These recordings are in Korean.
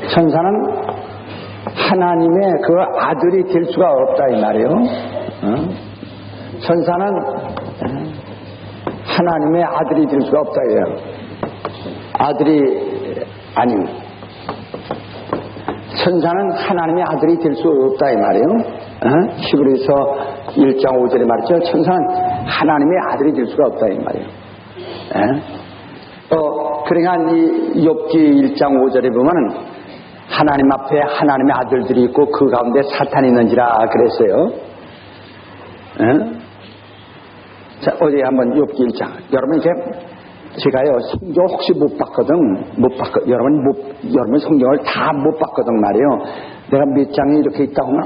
천사는 하나님의 그 아들이 될 수가 없다 이 말이에요. 천사는 하나님의 아들이 될 수가 없다 이래요. 아들이 아니요. 천사는 하나님의 아들이 될 수 없다 이 말이에요. 히브리서 1장 5절에 말했죠. 천사는 하나님의 아들이 될 수가 없다 이 말이에요. 그러니까 이 욥기 1장 5절에 보면은 하나님 앞에 하나님의 아들들이 있고 그 가운데 사탄이 있는지라 그랬어요. 자, 어제 한번 욥기 1장. 여러분 이제 제가요 성경 혹시 못 봤거든. 여러분 성경을 다 못 봤거든 말이에요. 내가 몇 장이 이렇게 있다 하면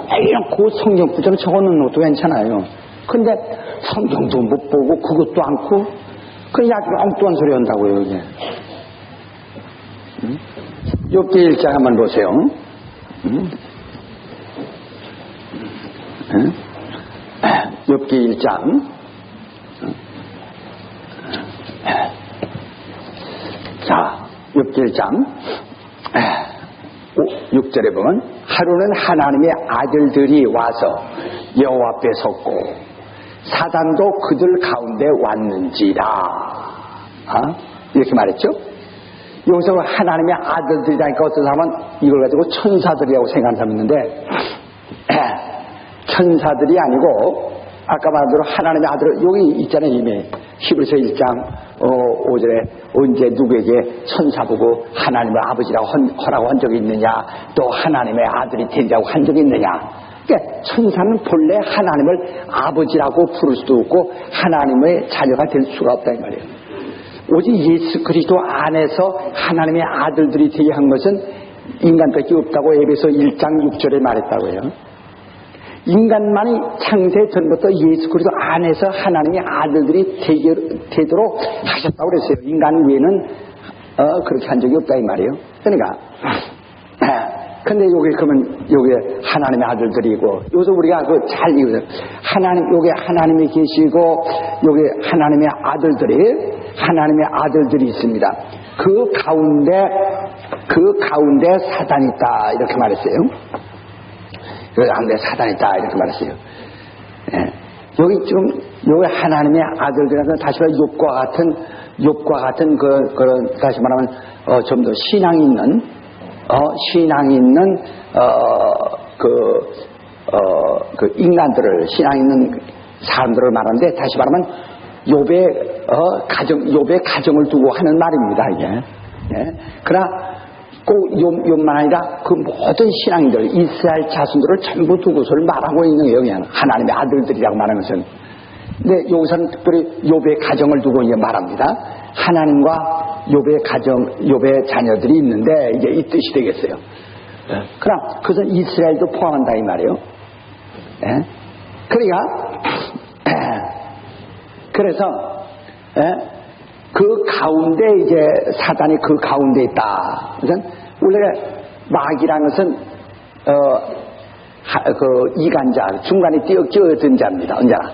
그 성경 구절 적어놓는 것도 괜찮아요. 근데 성경도 못 보고 그것도 않고 그냥 엉뚱한 소리 한다고요 이게. 욥기 1장 한번 보세요. 욥기 1장. 자, 욥기 1장 6절에 보면 하루는 하나님의 아들들이 와서 여호와 앞에 섰고 사단도 그들 가운데 왔는지라. 이렇게 말했죠. 여기서 하나님의 아들들이라니까 어떤 사람은 이걸 가지고 천사들이라고 생각하는 사람이 있는데 천사들이 아니고 아까 말한 대로 하나님의 아들 여기 있잖아요. 이미 히브리서 1장 5절에 언제 누구에게 천사 보고 하나님의 아버지라고 허라고 한 적이 있느냐, 또 하나님의 아들이 되자고 한 적이 있느냐. 그러니까 천사는 본래 하나님을 아버지라고 부를 수도 없고 하나님의 자녀가 될 수가 없다 이 말이에요. 오직 예수 그리스도 안에서 하나님의 아들들이 되게 한 것은 인간밖에 없다고 에베소 1장 6절에 말했다고요. 인간만이 창세 전부터 예수 그리스도 안에서 하나님의 아들들이 되도록 하셨다고 그랬어요. 인간 외에는 그렇게 한 적이 없다 이 말이에요. 그러니까 근데 그러면 요게 하나님의 아들들이고 여기서 우리가 잘 이거든. 요게 하나님이 계시고 요게 하나님의 아들들이 있습니다. 그 가운데 사단이 있다 이렇게 말했어요. 그 가운데 사단이 있다 이렇게 말했어요. 여기 지금 요게 하나님의 아들들이라서 다시 말해 욥과 같은 그런 다시 말하면 좀 더 신앙이 있는 그 인간들을 신앙 있는 사람들을 말하는데 다시 말하면 욥의 가정을 두고 하는 말입니다 이게. 그러나 꼭 욥만 아니라 그 모든 신앙인들 이스라엘 자손들을 전부 두고서를 말하고 있는 거예요. 그냥 하나님의 아들들이라고 말하는 것은. 근데 여기서는 특별히 욥의 가정을 두고 이제 말합니다. 하나님과 욥의 자녀들이 있는데 이제 이 뜻이 되겠어요. 그럼 그것은 이스라엘도 포함한다 이 말이에요. 그래서 그 가운데 이제 사단이 그 가운데 있다. 그래서 원래 마귀라는 것은 그 이간자 중간에 끼어든 자입니다. 언제나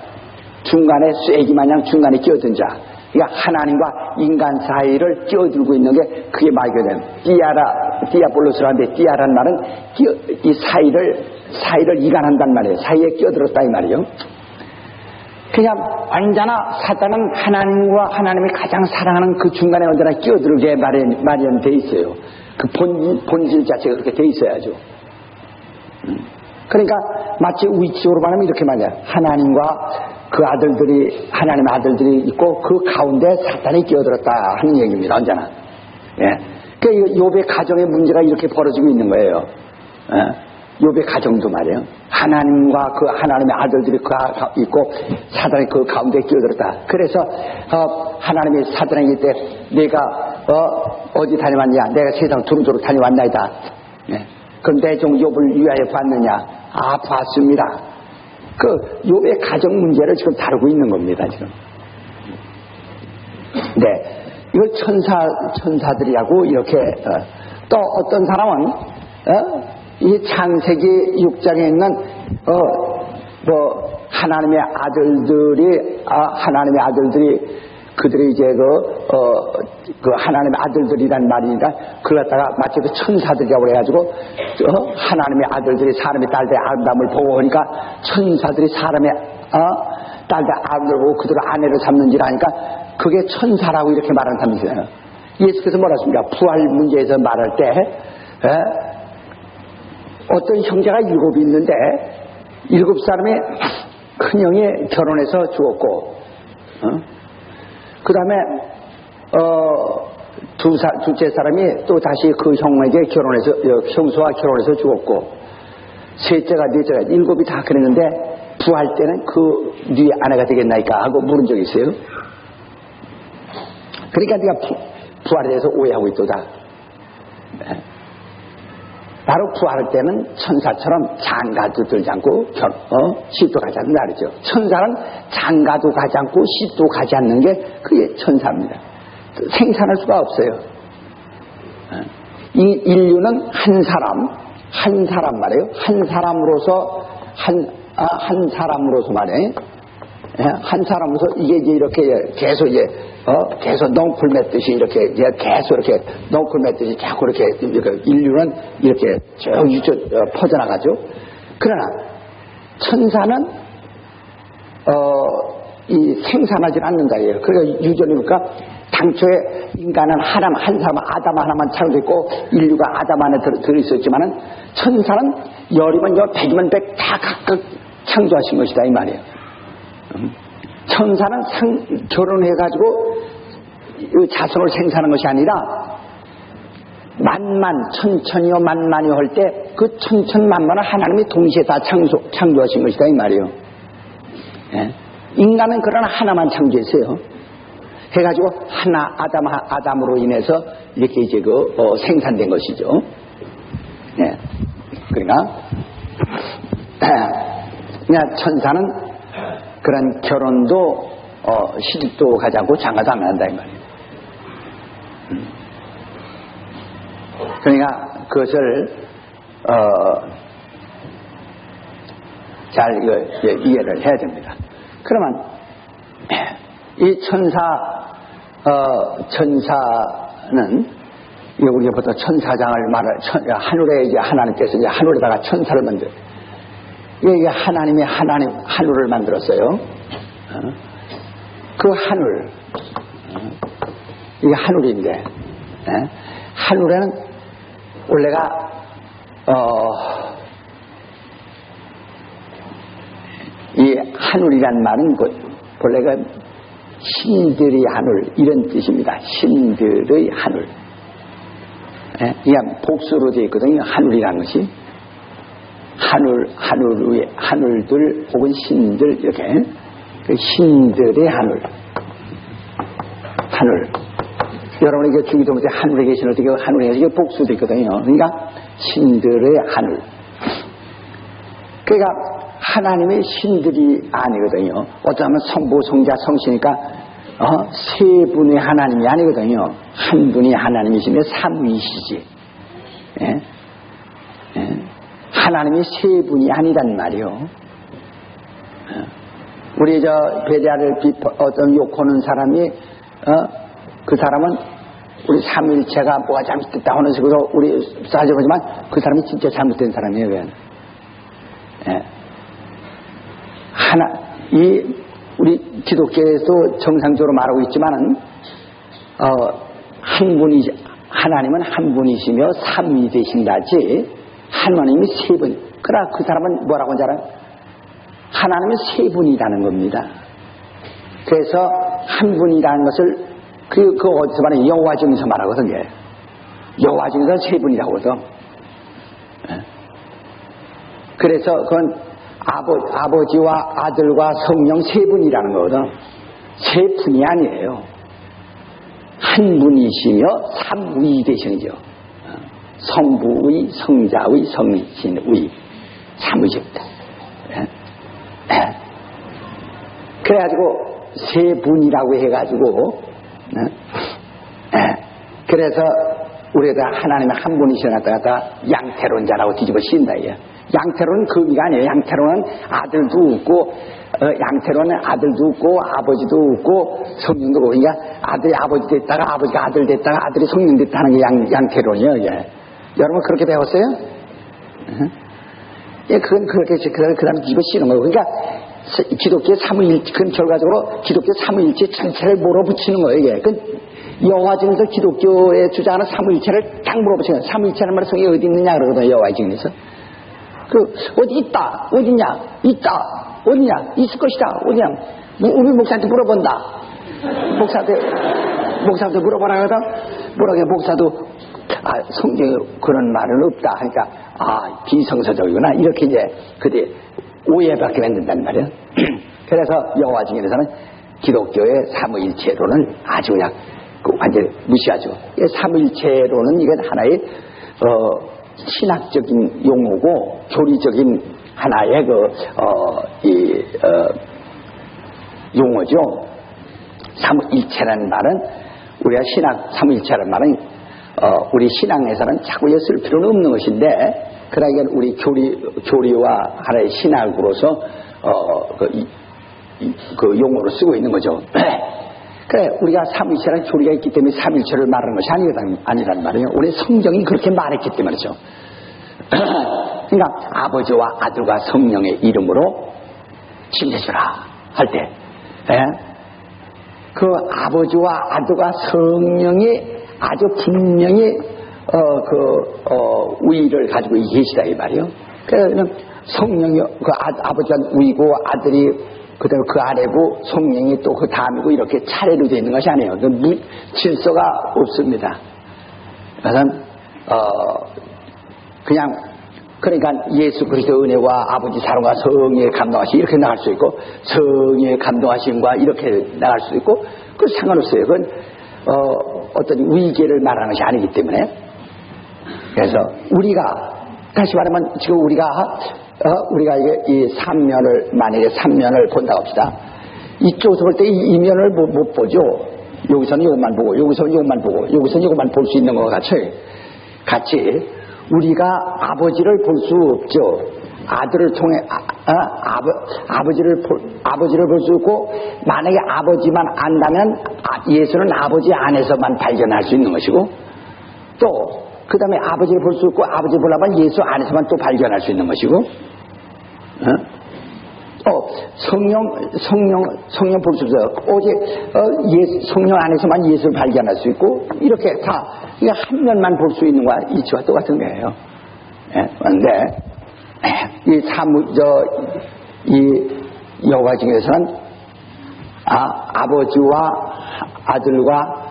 중간에 쐐기 마냥 중간에 끼어든 자. 그러니까 하나님과 인간 사이를 끼어들고 있는 게 그게 마귀거든. 디아볼로스라는데 디아라는 말은 이 사이를 이간한단 말이에요. 사이에 끼어들었다 이 말이에요. 그냥 언제나 사단은 하나님과 하나님이 가장 사랑하는 그 중간에 언제나 끼어들게 마련돼 있어요. 그 본질 자체가 그렇게 돼 있어야죠. 그러니까 마치 위치적으로 말하면 이렇게 말이야. 하나님의 아들들이 있고 그 가운데 사탄이 끼어들었다 하는 얘기입니다. 언제나. 그 욥의 가정의 문제가 이렇게 벌어지고 있는 거예요. 욥의 가정도 말이에요. 하나님과 그 하나님의 아들들이 있고 사단이 그 가운데 끼어들었다. 그래서 하나님이 사단에게 때 내가 어디 다녀왔냐? 내가 세상 두루두루 다녀왔나이다. 그럼 내 종 욥을 위하여 봤느냐? 봤습니다. 그 욥의 가정 문제를 지금 다루고 있는 겁니다. 지금. 네, 이걸 천사들이라고 이렇게 또 어떤 사람은 이 창세기 6장에 있는 하나님의 아들들이 그들이 이제 그 하나님의 아들들이란 말이니까 그걸 갖다가 마치 그 천사들이라고 그래가지고 하나님의 아들들이 사람의 딸들의 아름다움을 보고 하니까 천사들이 사람의 딸들 아들을 보고 그들을 아내를 삼는지라 하니까 그게 천사라고 이렇게 말하는 사람이 있어요. 예수께서 뭐라 했습니까? 부활 문제에서 말할 때 어떤 형제가 7이 있는데 7사람의 큰형이 결혼해서 죽었고 그 다음에 둘째 사람이 또 다시 그 형에게 결혼해서 형수와 결혼해서 죽었고 셋째가 넷째가 7이 다 그랬는데 부활 때는 그 네 아내가 되겠나이까 하고 물은 적이 있어요. 그러니까 네가 부활에 대해서 오해하고 있도다. 바로 부활할 때는 천사처럼 장가도 들지 않고 시도 가지 않는다 그러죠. 천사는 장가도 가지 않고 시도 가지 않는 게 그게 천사입니다. 생산할 수가 없어요. 이 인류는 한 사람 말이에요. 한 사람으로서 한 사람으로서 말이에요. 한 사람으로서 이게 이렇게 계속 계속 넝쿨 맺듯이 이렇게 계속 이렇게 넝쿨 맺듯이 자꾸 이렇게 인류는 이렇게 쭉 퍼져나가죠. 그러나 천사는 이 생산하지 않는다 이에요. 그러니까 유전이니까 당초에 인간은 한 사람 아담 하나만 창조했고 인류가 아담 안에 들어있었지만은 천사는 열이면 열, 백이면 백 다 각각 창조하신 것이다 이 말이에요. 천사는 결혼해가지고 자손을 생산하는 것이 아니라 천천히요 만만히요 할 때 그 천천만만을 하나님이 동시에 다 창조하신 것이다 이 말이에요. 예? 인간은 그러나 하나만 창조했어요. 해가지고 하나 아담으로 인해서 이렇게 이제 생산된 것이죠. 예. 그러니까 천사는 그런 결혼도 시집도 가지 않고 장가도 안 한다 이 말이에요. 그러니까 그것을 잘 이해를 해야 됩니다. 그러면 이 천사는 우리가 보통 천사장을 하늘에 이제 하나님께서 이제 하늘에다가 천사를 만들어요. 이게 하나님이 하늘을 만들었어요. 그 하늘, 이게 하늘인데, 하늘에는 원래가, 이 하늘이란 말은 본래가 신들의 하늘, 이런 뜻입니다. 신들의 하늘. 이게 복수로 되어 있거든요. 하늘이라는 것이. 하늘 위에, 하늘들 혹은 신들, 이렇게. 그 신들의 하늘. 여러분이 그 주기도 못해 하늘에 계신 어떻게 하늘에 계신 복수도 있거든요. 그러니까 신들의 하늘. 그러니까 하나님의 신들이 아니거든요. 어쩌면 성부, 성자, 성신이니까 세 분의 하나님이 아니거든요. 한 분이 하나님이시며 삼위이시지. 예? 하나님이 세 분이 아니란 말이요. 우리 베드야를 어떤 욕하는 사람이 그 사람은 우리 삼일체가 뭐가 잘못됐다 하는 식으로 우리 싸져보지만 그 사람이 진짜 잘못된 사람이에요. 왜? 우리 기독교에도 정상적으로 말하고 있지만은 하나님은 한 분이시며 삼위 되신다지 하나님이 세 분. 그러나 그 사람은 뭐라고 하는지 알아요? 하나님은 세 분이라는 겁니다. 그래서 한 분이라는 것을 어디서 말하는 여호와 중에서 말하거든요. 여호와 중에서 세 분이라고 하거든. 그래서 그건 아버지와 아들과 성령 세 분이라는 거거든. 세 분이 아니에요. 한 분이시며 삼위 되시는죠. 성부의, 성자의, 성신의 삼위십니다. 그래가지고 세 분이라고 해가지고 그래서 우리가 하나님의 한 분이시나 갖다가 양태론자라고 뒤집어 씌운다. 양태로는 그 의미가 아니에요. 양태로는 아들도 없고, 양태로는 아들도 없고, 아버지도 없고, 성령도 없고, 그러니까 아들이 아버지 됐다가, 아버지가 아들 됐다가, 아들이 성령 됐다는 게 양태론이에요, 이게. 여러분 그렇게 배웠어요? 예, 그건 그렇게, 그 다음에 입에 씌는 거예요. 그러니까, 기독교의 삼위일체, 그건 결과적으로 기독교 삼위일체 전체를 몰아붙이는 거예요, 이게. 여호와 증에서 기독교에 주장하는 삼위일체를 딱 물어보시는 거예요. 삼위일체라는 말의 성이 어디 있느냐 그러거든요, 여호와 증에서. 어디 있다, 어디냐, 있다, 어디냐, 있을 것이다, 어디냐. 우리 목사한테 물어본다. 목사한테 물어보라 그러다, 뭐라고 해, 목사도, 성경에 그런 말은 없다. 하니까, 비성서적이구나. 이렇게 이제, 그때 오해받게 만든단 말이에요. 그래서 여호와 증인에서는 기독교의 삼위일체론을 아주 그냥, 완전히 무시하죠. 삼위일체론은 이건 하나의, 신학적인 용어고, 교리적인 하나의 용어죠. 삼위일체라는 말은, 우리가 삼위일체라는 말은, 우리 신앙에서는 자꾸 쓸 필요는 없는 것인데, 그러니까 우리 교리와 하나의 신학으로서, 그 용어로 쓰고 있는 거죠. 그래, 우리가 삼위일체라는 교리가 있기 때문에 삼위일체를 말하는 것이 아니란 말이에요. 우리 성경이 그렇게 말했기 때문이죠. 그러니까 아버지와 아들과 성령의 이름으로 침례주라 할 때, 그 아버지와 아들과 성령이 아주 분명히 우위를 가지고 계시다 이 말이에요. 그래서 성령이 아버지가 우위고 아들이 그다음에 그 아래고 성령이 또 그 다음이고 이렇게 차례로 되어 있는 것이 아니에요. 질서가 없습니다. 그래서 그냥 그러니까 예수 그리스도 은혜와 아버지 사랑과 성령의 감동하심 이렇게 나갈 수 있고 성령의 감동하심과 이렇게 나갈 수 있고 그 상관없어요. 그건 어떤 위계를 말하는 것이 아니기 때문에. 그래서 우리가 다시 말하면 지금 우리가 이 삼면을 만약에 삼면을 본다고 합시다. 이쪽에서 볼 때 이 면을 못 보죠. 여기서는 이것만 보고 여기서는 이것만 보고 여기서는 이것만 볼 수 있는 것과 같이 우리가 아버지를 볼 수 없죠. 아들을 통해 아버지를 볼 수 없고 만약에 아버지만 안다면 예수는 아버지 안에서만 발견할 수 있는 것이고 또 그 다음에 아버지를 볼 수 없고 아버지를 보려면 예수 안에서만 또 발견할 수 있는 것이고 성령 볼 수 없어요. 성령 안에서만 예수를 발견할 수 있고 이렇게 다 이게 한 면만 볼 수 있는 거와 이치와 똑같은 거예요. 그런데 이 여호와 증에서는 아버지와 아들과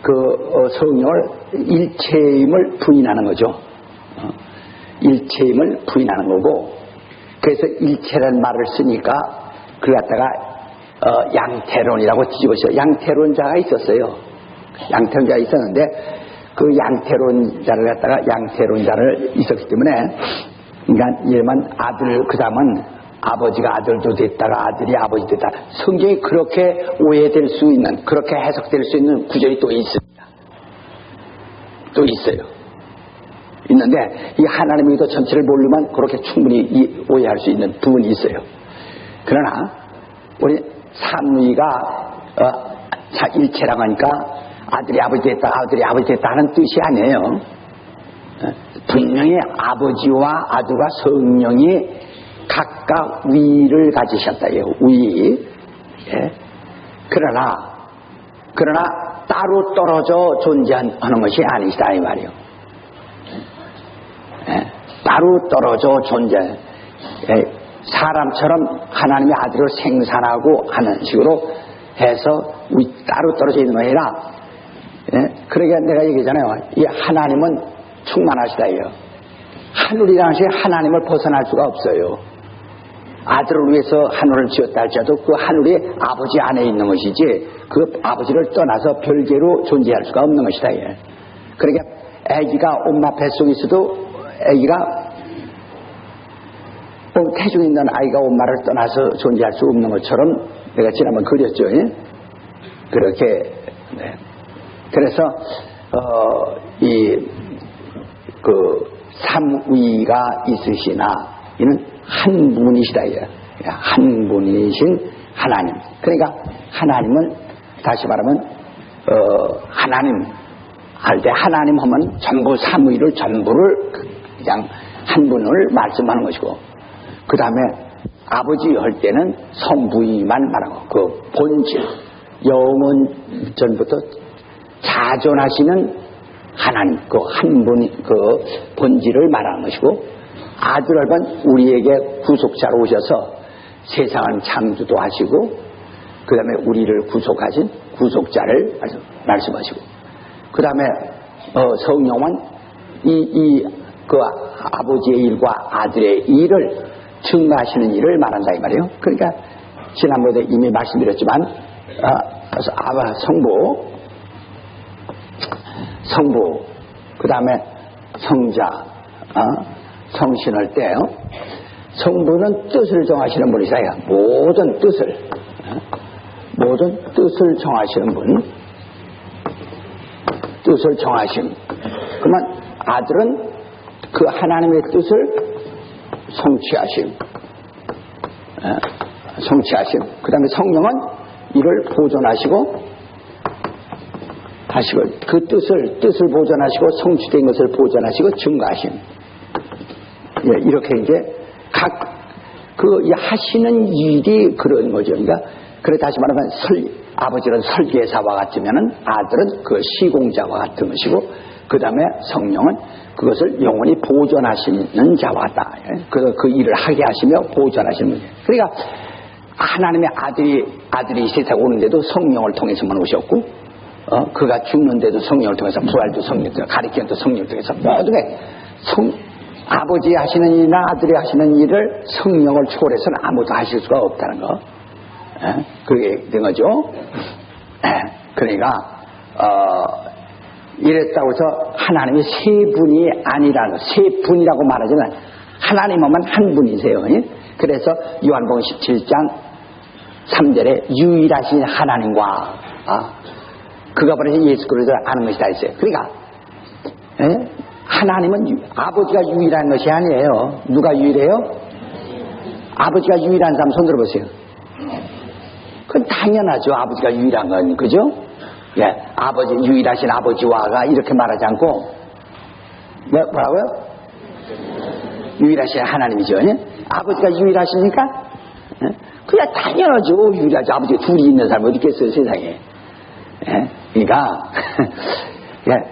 그 성령을 일체임을 부인하는 거죠. 일체임을 부인하는 거고 그래서 일체라는 말을 쓰니까 그걸 갖다가 양태론이라고 뒤집어서 양태론자가 있었어요. 양태론자가 있었는데 그 양태론자를 갖다가 양태론자를 있었기 때문에 그러니까 예만 아들 그 다음은 아버지가 아들도 됐다가 아들이 아버지 됐다. 성경이 그렇게 오해될 수 있는 그렇게 해석될 수 있는 구절이 또 있습니다. 또 있어요. 있는데 이 하나님의 의도 전체를 모르면 그렇게 충분히 오해할 수 있는 부분이 있어요. 그러나 우리 삼위가 일체라고 하니까 아들이 아버지 됐다 아들이 아버지 됐다 하는 뜻이 아니에요. 분명히 아버지와 아들과 성령이 각각 위를 가지셨다. 위. 예. 그러나 따로 떨어져 존재하는 것이 아니시다 이 말이에요. 예. 따로 떨어져 존재. 예. 사람처럼 하나님의 아들을 생산하고 하는 식으로 해서 따로 떨어져 있는 게 아니라 예. 그러니까 내가 얘기했잖아요. 이 하나님은 충만하시다 이요. 하늘이라는 것이 하나님을 벗어날 수가 없어요. 아들을 위해서 하늘을 지었다 할지라도 그 하늘이 아버지 안에 있는 것이지 그 아버지를 떠나서 별개로 존재할 수가 없는 것이다. 예. 그러니까 아기가 엄마 뱃속에 있어도 아기가 태중에 있는 아이가 엄마를 떠나서 존재할 수 없는 것처럼 내가 지난번 그렸죠. 예? 그렇게 그래서 삼위가 있으시나 이는 한 분이시다. 한 분이신 하나님. 그러니까 하나님은 다시 말하면 하나님 할 때 하나님 하면 전부 삼위를 전부를 그냥 한 분을 말씀하는 것이고, 그 다음에 아버지 할 때는 성부위만 말하고 그 본질 영원 전부터 자존하시는 하나님 그 한 분이 그 본질을 말하는 것이고, 아들 할건 우리에게 구속자로 오셔서 세상을 창조도 하시고 그 다음에 우리를 구속하신 구속자를 말씀하시고, 그 다음에 성령은 그 아버지의 일과 아들의 일을 증가하시는 일을 말한다 이 말이에요. 그러니까 지난번에 이미 말씀드렸지만 성부 그 다음에 성자 성신할 때 성부는 뜻을 정하시는 분이세요. 모든 뜻을 정하시는 분, 뜻을 정하심. 그러면 아들은 그 하나님의 뜻을 성취하심. 그 다음에 성령은 이를 보존하시고 그 뜻을 보존하시고 성취된 것을 보존하시고 증가하심. 이렇게 이제 하시는 일이 그런 거죠. 그러니까 다시 말하면 아버지는 설계사와 같으면은 아들은 그 시공자와 같은 것이고, 그 다음에 성령은 그것을 영원히 보존하시는 자와 같다. 그 일을 하게 하시며 보존하시는 거예요. 그러니까 하나님의 아들이 세상에 오는데도 성령을 통해서만 오셨고, 그가 죽는데도 성령을 통해서, 부활도 성령을 통해서, 가리키는도 성령을 통해서, 모든 게 아버지 하시는 일이나 아들이 하시는 일을 성령을 초월해서는 아무도 하실 수가 없다는 거. 그게 된 거죠. 그러니까 이랬다고 해서 하나님이 세 분이 아니라는 거, 세 분이라고 말하지만 하나님은 한 분이세요. 그래서 요한복음 17장 3절에 유일하신 하나님과 그가 버리신 예수 그리스도를 아는 것이다 했어요. 그러니까 하나님은 아버지가 유일한 것이 아니에요. 누가 유일해요? 아버지가 유일한 사람 손 들어보세요. 그건 당연하죠. 아버지가 유일한 건, 그죠? 아버지, 유일하신 아버지와가 이렇게 말하지 않고, 뭐라고요? 유일하신 하나님이죠. 아버지가 유일하시니까, 그냥 당연하죠. 유일하죠. 아버지가 둘이 있는 사람 어디 있겠어요, 세상에. 그러니까,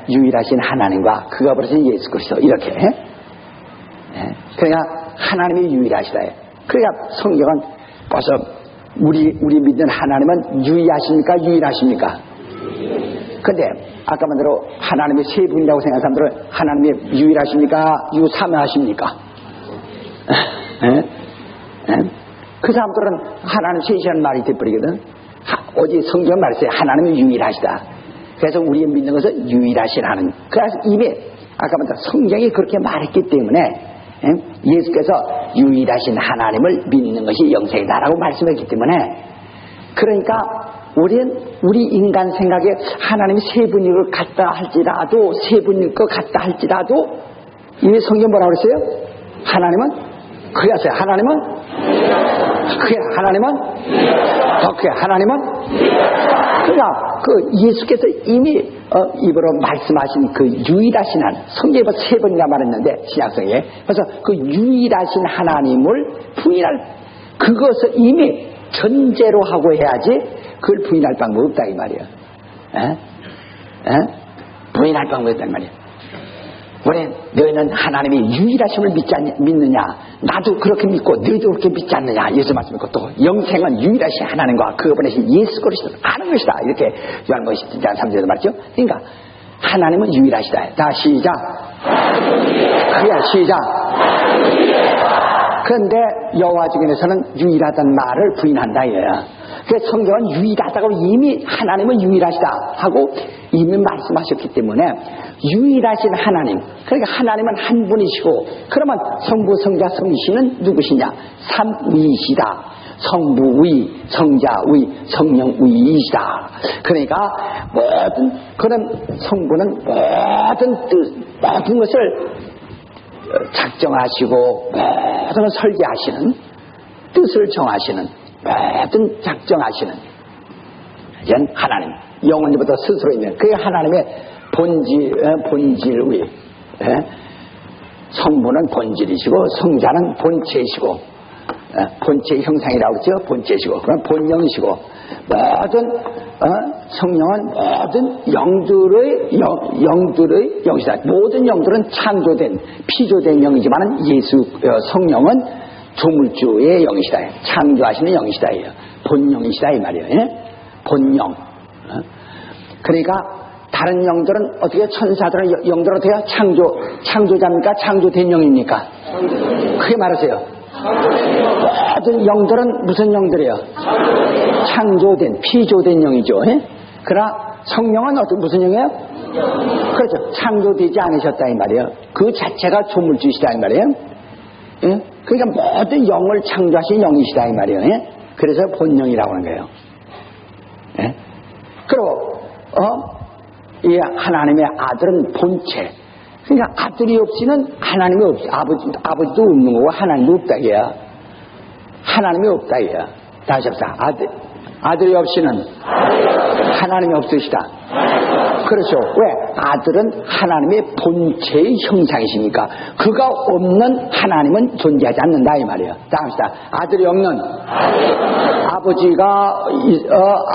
유일하신 하나님과 그가 버리신 예수 그리스도, 이렇게. 그러니까 하나님이 유일하시다. 그러니까 성경은 벌써 우리 믿는 하나님은 유일하십니까? 근데 아까 말대로 하나님이 세 분이라고 생각하는 사람들은 하나님이 유일하십니까? 유삼하십니까? 그 사람들은 하나님 셋이라는 말이 돼버리거든. 어제 성경 말했어요. 하나님이 유일하시다. 그래서 우리 믿는 것은 유일하신 하나님. 그래서 이미 아까 말대로 성경이 그렇게 말했기 때문에 예수께서 유일하신 하나님을 믿는 것이 영생이다라고 말씀했기 때문에, 그러니까 우리 인간 생각에 하나님이 세 분인 것 같다 할지라도, 세 분인 것 같다 할지라도 이미 성경 뭐라고 그랬어요? 하나님은 그랬어요. 하나님은 그러니까 그 예수께서 이미 입으로 말씀하신 그 유일하신 하나님, 성경에 세 번이나 말했는데 신약성에, 그래서 그 유일하신 하나님을 부인할 그것을 이미 전제로 하고 해야지 그걸 부인할 방법이 없다 이 말이에요. 부인할 방법이 없단 말이에요. 왜 너희는 하나님이 유일하심을 믿느냐? 나도 그렇게 믿고 너희도 그렇게 믿지 않느냐? 예수 말씀이고, 또 영생은 유일하신 하나님과 그가 보내신 예수 그리스도를 아는 것이다. 이렇게 요한복음 17장 3절에도 말했죠. 그러니까 하나님은 유일하시다. 다 시작. 그래 시작. 그런데 여호와 증인에서는 유일하다는 말을 부인한다 이거야. 그래서 성경은 유일하다고 이미 하나님은 유일하시다 하고 이미 말씀하셨기 때문에 유일하신 하나님, 그러니까 하나님은 한 분이시고, 그러면 성부, 성자, 성신은 누구시냐? 삼위이시다. 성부위, 성자위, 성령위이시다. 그러니까 모든 그런 성부는 모든 것을 작정하시고 모든 걸 설계하시는, 뜻을 정하시는, 모든 작정하시는 이젠 하나님, 영원히부터 스스로 있는 그게 하나님의 본질의 성부는 본질이시고 성자는 본체이시고, 본체의 형상이라고 그러죠. 본체이시고, 그건 본영이시고, 모든 성령은 모든 영들의 영이시다. 모든 영들은 창조된 피조된 영이지만 예수 성령은 조물주의 영이시다. 창조하시는 영이시다. 본영이시다 이 말이에요. 본영. 그러니까 다른 영들은 어떻게, 천사들은 영들은 어떻게 창조자입니까? 창조된 영입니까? 크게 말하세요. 모든 영들은 무슨 영들이에요? 창조된, 피조된 영이죠. 그러나 성령은 무슨 영이에요? 그렇죠. 창조되지 않으셨다 이 말이에요. 그 자체가 조물주시다 이 말이에요. 그러니까 모든 영을 창조하신 영이시다 이 말이에요. 그래서 본영이라고 하는 거예요. 그리고 이 하나님의 아들은 본체. 그러니까 아들이 없이는 하나님이 아버지도 없는 거고 하나님도 없다 이거야. 하나님이 없다 이거야. 다시 합시다. 아들이 없이는 하나님이 없으시다. 그렇죠. 왜? 아들은 하나님의 본체의 형상이시니까 그가 없는 하나님은 존재하지 않는다 이 말이에요. 다시 합시다. 아들이 없는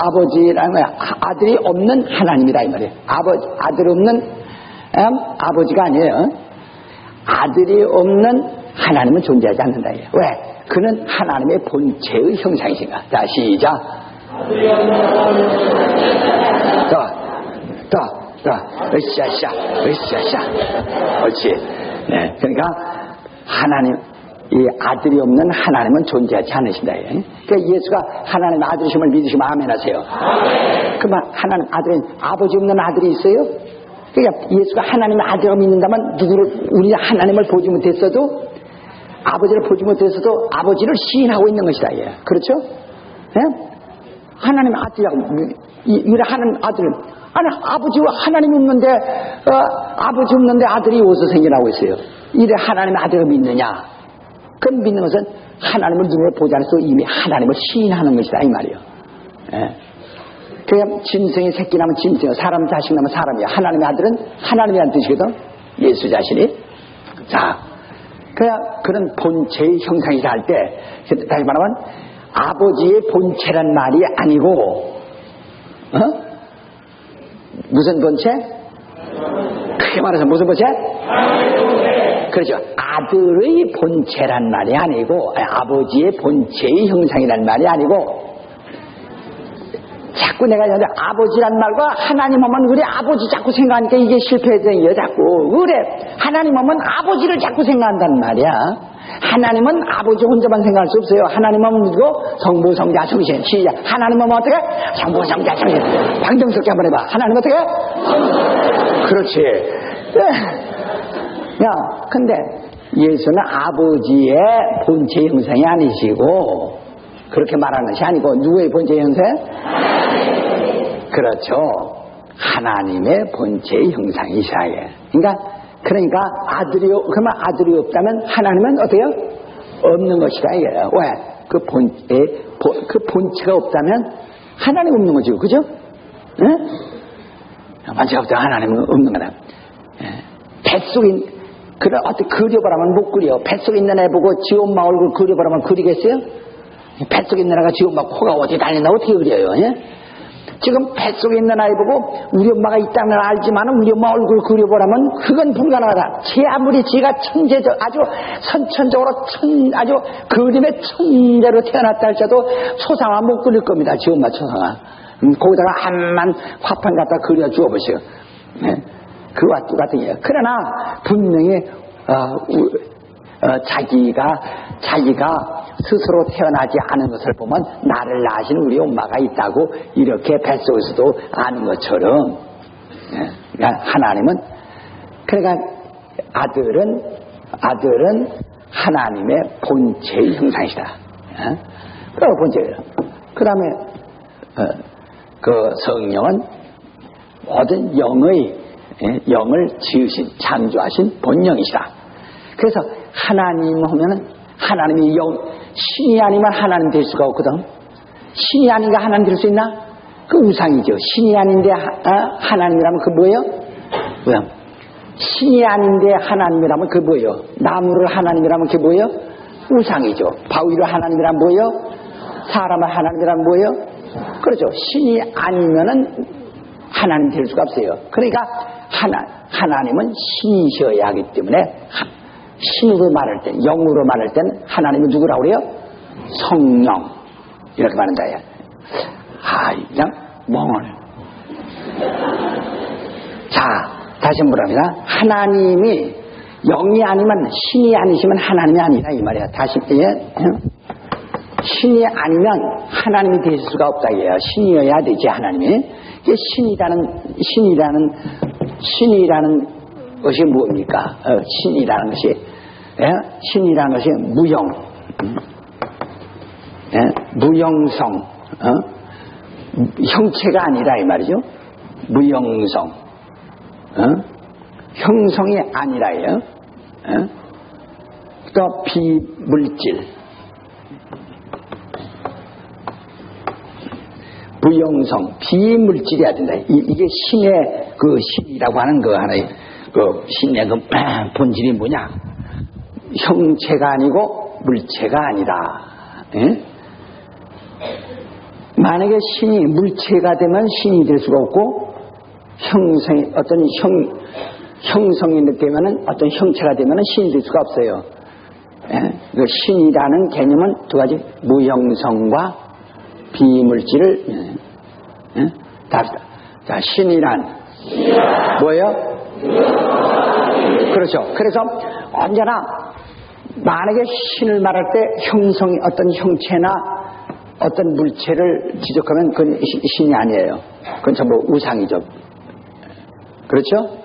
아버지라는 거야. 아들이 없는 하나님이다 이 말이에요. 아들 없는 아버지가 아니에요. 아들이 없는 하나님은 존재하지 않는다. 왜? 그는 하나님의 본체의 형상이신가. 자, 시작. 으쌰. 그렇지. 네, 그러니까 하나님, 이 아들이 없는 하나님은 존재하지 않으신다. 그러니까 예수가 하나님 아들이심을 믿으시면 아멘 하세요. 그만 하나님 아들은 아버지 없는 아들이 있어요? 그러니까 예수가 하나님의 아들을 믿는다면 우리 하나님을 보지 못했어도, 아버지를 보지 못했어도 아버지를 시인하고 있는 것이다. 그렇죠? 하나님의 아들이라고. 이래 하나님 아들. 아니, 아버지와 하나님이 없는데, 아버지 없는데 아들이 어디서 생기라고 했어요? 이래 하나님의 아들을 믿느냐? 그럼 믿는 것은 하나님을 눈으로 보지 않아서 이미 하나님을 시인하는 것이다. 이 말이에요. 그냥 짐승이 새끼 나면 짐승, 사람 자식 나면 사람이야. 하나님의 아들은 하나님이라는 뜻이거든. 예수 자신이. 자, 그런 본체의 형상이라 할 때, 다시 말하면 아버지의 본체란 말이 아니고, 무슨 본체? 크게 말해서 무슨 본체? 그렇죠. 아들의 본체란 말이 아니고, 아버지의 본체의 형상이란 말이 아니고, 자꾸 내가 아버지란 말과 하나님 하면 그래 아버지 자꾸 생각하니까 이게 실패되는 거야. 자꾸 그래 하나님 하면 아버지를 자꾸 생각한단 말이야. 하나님은 아버지 혼자만 생각할 수 없어요. 하나님은 누구? 성부 성자 성신. 시작. 하나님 하면 어떻게? 성부 성자 성신. 방정스럽게 한번 해봐. 하나님 어떻게? 그렇지. 야, 근데 예수는 아버지의 본체 형상이 아니시고, 그렇게 말하는 것이 아니고 누구의 본체 형상? 그렇죠. 하나님의 본체의 형상이시라요. 그러니까 그러면 아들이 없다면 하나님은 어때요? 없는 것이다 이거예요. 왜? 그 본체가 없다면 하나님 없는 거죠, 그죠? 본체가 없다면 하나님은 없는 거다. 뱃속에 그래 어떻게 그려보라면 못 그려. 뱃속에 있는 애 보고 지 엄마 얼굴 그려보라면 그리겠어요? 뱃속에 있는 애가 지 엄마 코가 어디 달린다 어떻게 그려요? 지금 뱃속에 있는 아이 보고 우리 엄마가 있다는 걸 알지만 우리 엄마 얼굴 그려보라면 그건 불가능하다. 아무리 지가 아주 선천적으로 아주 그림의 천재로 태어났다 할지라도 초상화 못 그릴 겁니다. 지 엄마 초상화. 거기다가 암만 화판 갖다 그려 주어보세요. 그와 똑같은 거예요. 그러나 분명히 자기가 스스로 태어나지 않은 것을 보면 나를 낳으신 우리 엄마가 있다고 이렇게 뱃속에서도 아는 것처럼, 그러니까 하나님은, 그러니까 아들은 하나님의 본체의 형상이시다. 그리고 본체예요. 그 다음에 그 성령은 모든 영을 지으신, 창조하신 본영이시다. 그래서 하나님 하면은 하나님이 신이 아니면 하나님 될 수가 없거든. 신이 아닌가 하나님 될 수 있나? 그 우상이죠. 신이 아닌데 하나님이라면 그 뭐예요? 뭐야? 신이 아닌데 하나님이라면 그 뭐예요? 나무를 하나님이라면 그게 뭐예요? 우상이죠. 바위를 하나님이라면 뭐예요? 사람을 하나님이라면 뭐예요? 그렇죠. 신이 아니면은 하나님 될 수가 없어요. 그러니까 하나님은 신이셔야 하기 때문에 신으로 말할 때, 영으로 말할 때는 하나님은 누구라고 그래요? 성령 이렇게 말한다. 그냥 멍하네. 자, 다시 한번 합니다. 하나님이 영이 아니면 신이 아니시면 하나님이 아니라 이 말이야. 다시 신이 아니면 하나님이 될 수가 없다 이거예요. 신이어야 되지 하나님이. 신이라는 것이 뭡니까? 신이라는 것이 무형, 무형성, 형체가 아니라 이 말이죠. 무형성, 형성이 아니라요. 또 비물질, 무형성, 비물질이어야 된다. 이게 신의 그 신이라고 하는 그 하나의 그 신의 그 본질이 뭐냐? 형체가 아니고 물체가 아니다. 예? 만약에 신이 물체가 되면 신이 될 수가 없고, 형성이 어떤 형성이 되면은 어떤 형체가 되면은 신이 될 수가 없어요. 예? 그 신이라는 개념은 두 가지, 무형성과 비물질을 답시다. 자, 신이란 뭐예요? 그렇죠. 그래서 언제나 만약에 신을 말할 때 형성이 어떤 형체나 어떤 물체를 지적하면 그건 신이 아니에요. 그건 전부 우상이죠. 그렇죠?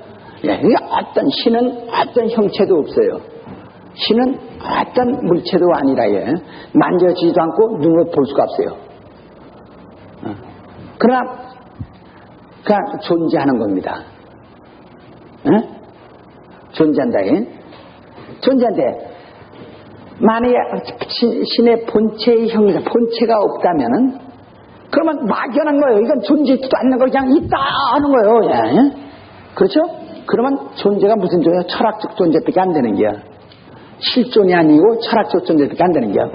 예, 어떤 신은 어떤 형체도 없어요. 신은 어떤 물체도 아니라 만져지지도 않고 눈으로 볼 수가 없어요. 그러나 그냥 존재하는 겁니다. 존재한다. 존재한데 만약에 신의 본체의 형상, 본체가 없다면은 그러면 막연한 거예요. 이건 존재하지도 않는 거 그냥 있다 하는 거예요. 그렇죠? 그러면 존재가 무슨 존재예요? 철학적 존재밖에 안 되는 게야. 실존이 아니고 철학적 존재밖에 안 되는 게야.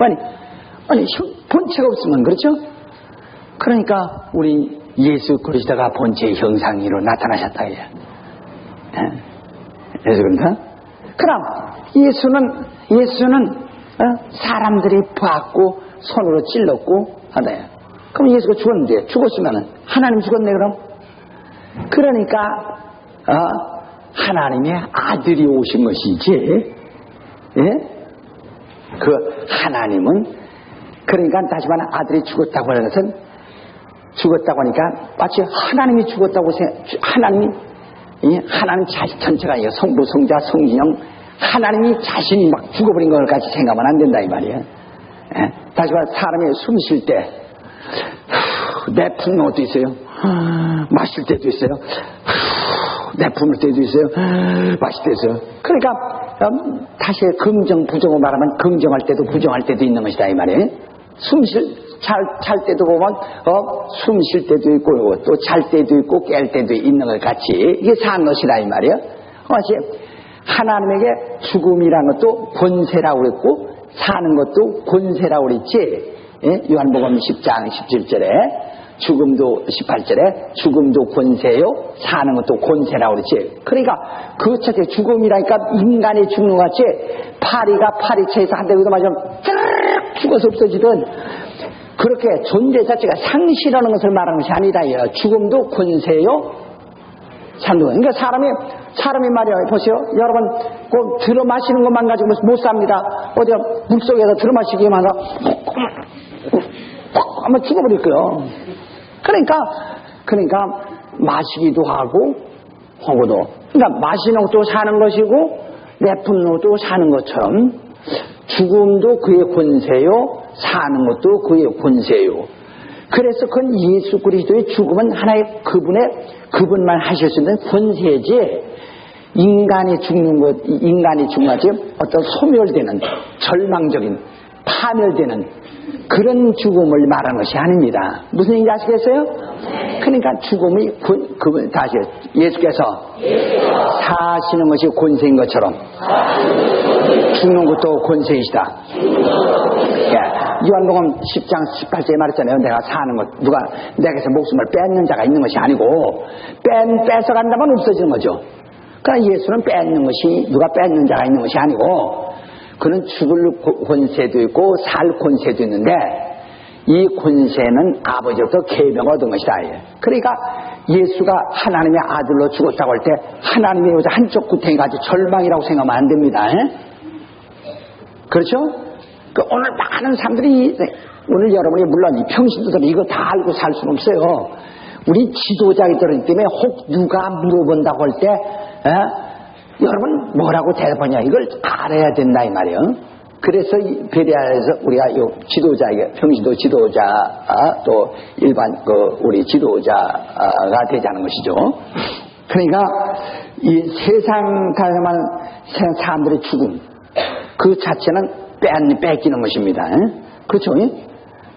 아니 본체가 없으면 그렇죠? 그러니까 우리 예수 그리스도가 본체의 형상으로 나타나셨다. 그래서 그런가? 그럼 예수는 사람들이 봤고 손으로 찔렀고 하다. 그럼 예수가 죽었는데, 죽었으면 하나님 죽었네 그럼? 그러니까 하나님의 아들이 오신 것이지. 그 하나님은, 그러니까 다시 말하면 아들이 죽었다고 하는 것은, 죽었다고 하니까 마치 하나님이 죽었다고 하나님 자식 전체가 아니에요. 성부, 성자, 성령, 하나님이 자신이 막 죽어버린 걸 같이 생각하면 안 된다 이 말이에요. 다시 말해 사람이 숨 쉴 때 내품는 것도 있어요. 마실 때도 있어요. 내품을 때도 있어요. 마실 때도 있어요. 그러니까 다시 긍정, 부정을 말하면 긍정할 때도 부정할 때도 있는 것이다 이 말이에요. 잘 때도 보면 숨 쉴 때도 있고 또 잘 때도 있고 깰 때도 있는 것 같이 이게 사는 것이다 이 말이에요. 마치 하나님에게 죽음이라는 것도 권세라고 그랬고 사는 것도 권세라고 그랬지. 요한복음 10장 17절에 죽음도 18절에 죽음도 권세요 사는 것도 권세라고 그랬지. 그러니까 그 자체 죽음이라니까 인간이 죽는 것 같이 파리가 파리채에서 한 대 맞으면 쭈르륵 죽어서 없어지든 그렇게 존재 자체가 상실하는 것을 말하는 것이 아니다. 죽음도 권세요 산도. 그러니까 사람이 말이야, 보세요. 여러분, 꼭 들어 마시는 것만 가지고 못 삽니다. 어디 물속에서 들어 마시기만 하다 한번 죽어버릴 거예요. 그러니까 마시기도 하고도. 그러니까 마시는 것도 사는 것이고, 내뿜는 것도 사는 것처럼, 죽음도 그의 권세요, 사는 것도 그의 권세요. 그래서 그건 예수 그리스도의 죽음은 하나의 그분만 하실 수 있는 권세지, 인간이 죽는 것, 인간이 죽는 것이 어떤 소멸되는, 절망적인, 파멸되는 그런 죽음을 말하는 것이 아닙니다. 무슨 얘기인지 아시겠어요? 그러니까 죽음이 다시 예수께서 사시는 것이 권세인 것처럼 죽는 것도 권세이시다. 요한복음 10장 18절에 말했잖아요. 내가 사는 것, 누가 내게서 목숨을 뺏는 자가 있는 것이 아니고 뺏어간다면 없어지는 거죠. 그러니까 예수는 뺏는 것이, 누가 뺏는 자가 있는 것이 아니고 그는 죽을 권세도 있고 살 권세도 있는데 이 권세는 아버지로부터 계명을 얻은 것이다. 그러니까 예수가 하나님의 아들로 죽었다고 할 때 하나님의 여자 한쪽 구덩이 가지고 절망이라고 생각하면 안 됩니다. 그렇죠? 오늘 많은 사람들이, 오늘 여러분이 물론 이 평신도들은 이거 다 알고 살 수는 없어요. 우리 지도자이기 때문에 혹 누가 물어본다고 할 때 여러분 뭐라고 대답하냐 이걸 알아야 된다 이 말이에요. 그래서 베레아에서 우리가 요 지도자에게 평신도 지도자 또 일반 우리 지도자가 되자는 것이죠. 그러니까 이 세상 타에만 사람들의 죽음 그 자체는 뺏기는 것입니다. 그렇죠?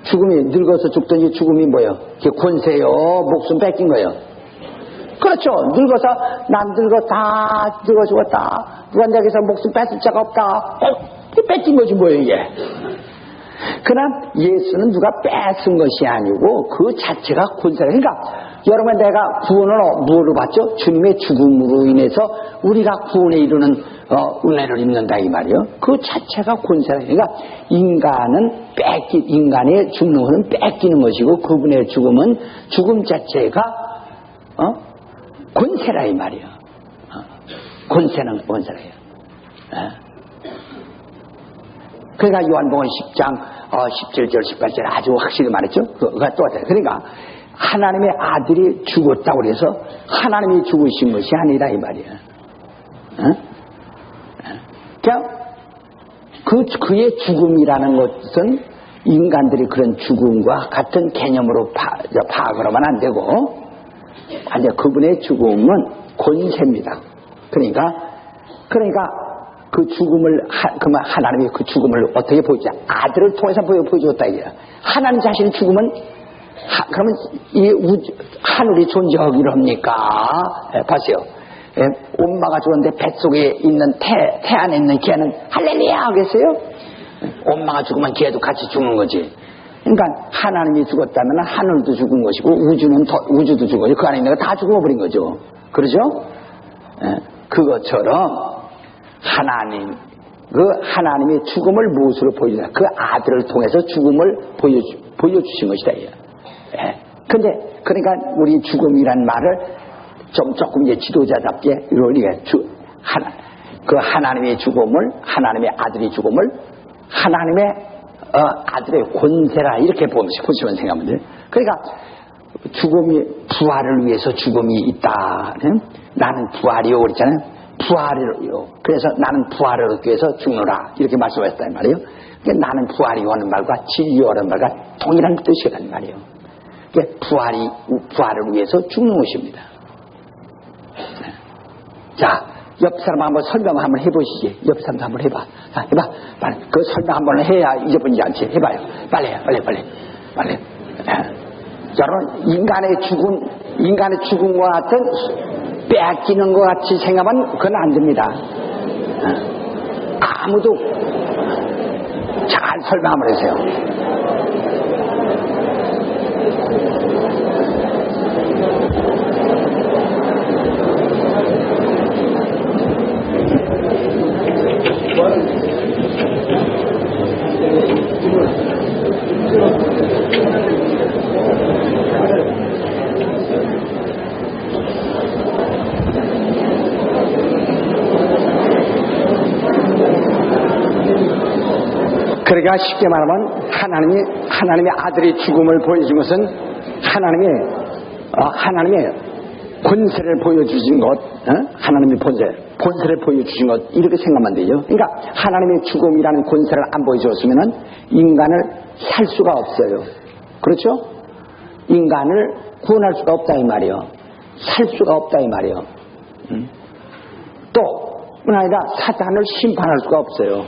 죽음이 늙어서 죽든지 죽음이 뭐예요? 권세요, 목숨 뺏긴 거예요. 그렇죠. 늙어서 난 늙어 죽었다. 누가 내게서 목숨 뺏을 자가 없다. 뺏긴 거지 뭐예요 이게. 그러나 예수는 누가 뺏은 것이 아니고 그 자체가 권세라. 그러니까 여러분 내가 구원을 무엇으로 받죠? 주님의 죽음으로 인해서 우리가 구원에 이르는 은혜를 입는다 이 말이에요. 그 자체가 권세라. 그러니까 인간의 죽는 것은 뺏기는 것이고 그분의 죽음은 죽음 자체가 권세라 이 말이에요. 권세는 권세라요. 그러니까 요한복음 10장 17절 18절 아주 확실히 말했죠. 그가 똑같아요. 그러니까 하나님의 아들이 죽었다고 해서 하나님이 죽으신 것이 아니라 이 말이에요. 그냥 그의 죽음이라는 것은 인간들이 그런 죽음과 같은 개념으로 파악을 하면 안 되고 아니 그분의 죽음은 권세입니다. 그러니까 그 죽음을 하나님이 그 죽음을 어떻게 보이자 아들을 통해서 보여줬다 이게요. 하나님 자신의 죽음은 그러면 이 하늘이 존재하기를 합니까? 보세요. 엄마가 죽었는데 뱃속에 있는 태 안에 있는 개는 할렐루야 하겠어요? 엄마가 죽으면 개도 같이 죽는 거지. 그러니까 하나님이 죽었다면 하늘도 죽은 것이고 우주도 죽은 거지. 그 안에 있는 거 다 죽어버린 거죠. 그러죠? 그것처럼 하나님의 죽음을 무엇으로 보여주냐? 그 아들을 통해서 죽음을 보여주신 것이다. 근데 그러니까 우리 죽음이란 말을 조금 이제 지도자답게 하나님의 죽음을, 하나님의 아들의 죽음을 하나님의 아들의 권세라 이렇게 보시면 생각하면 돼요. 그러니까 부활을 위해서 죽음이 있다. 나는 부활이요 그랬잖아요. 부활이요. 그래서 나는 부활을 얻기 위해서 죽노라 이렇게 말씀하셨단 말이에요. 그러니까 나는 부활이요 하는 말과 진리요 하는 말과 동일한 뜻이란 말이에요. 그러니까 부활을 위해서 죽는 것입니다. 자, 옆 사람 한번 설명 한번 해보시지. 옆 사람도 한번 해봐. 자, 해봐. 빨리. 그 설명 한번 해야 잊어버리지 않지. 해봐요. 빨리. 여러분, 인간의 죽음과 같은 뺏기는 것 같이 생각하면 그건 안 됩니다. 아무도 잘 설명 한번 해주세요. 그러니까 쉽게 말하면 하나님의 아들의 죽음을 보여준 것은 하나님의 권세를 보여주신 것, 하나님의 본세를 보여주신 것 이렇게 생각하면 되죠. 그러니까 하나님의 죽음이라는 권세를 안 보여줬으면 인간을 살 수가 없어요. 그렇죠? 인간을 구원할 수가 없다 이 말이에요. 살 수가 없다 이 말이에요. 또 뿐 아니라 사단을 심판할 수가 없어요.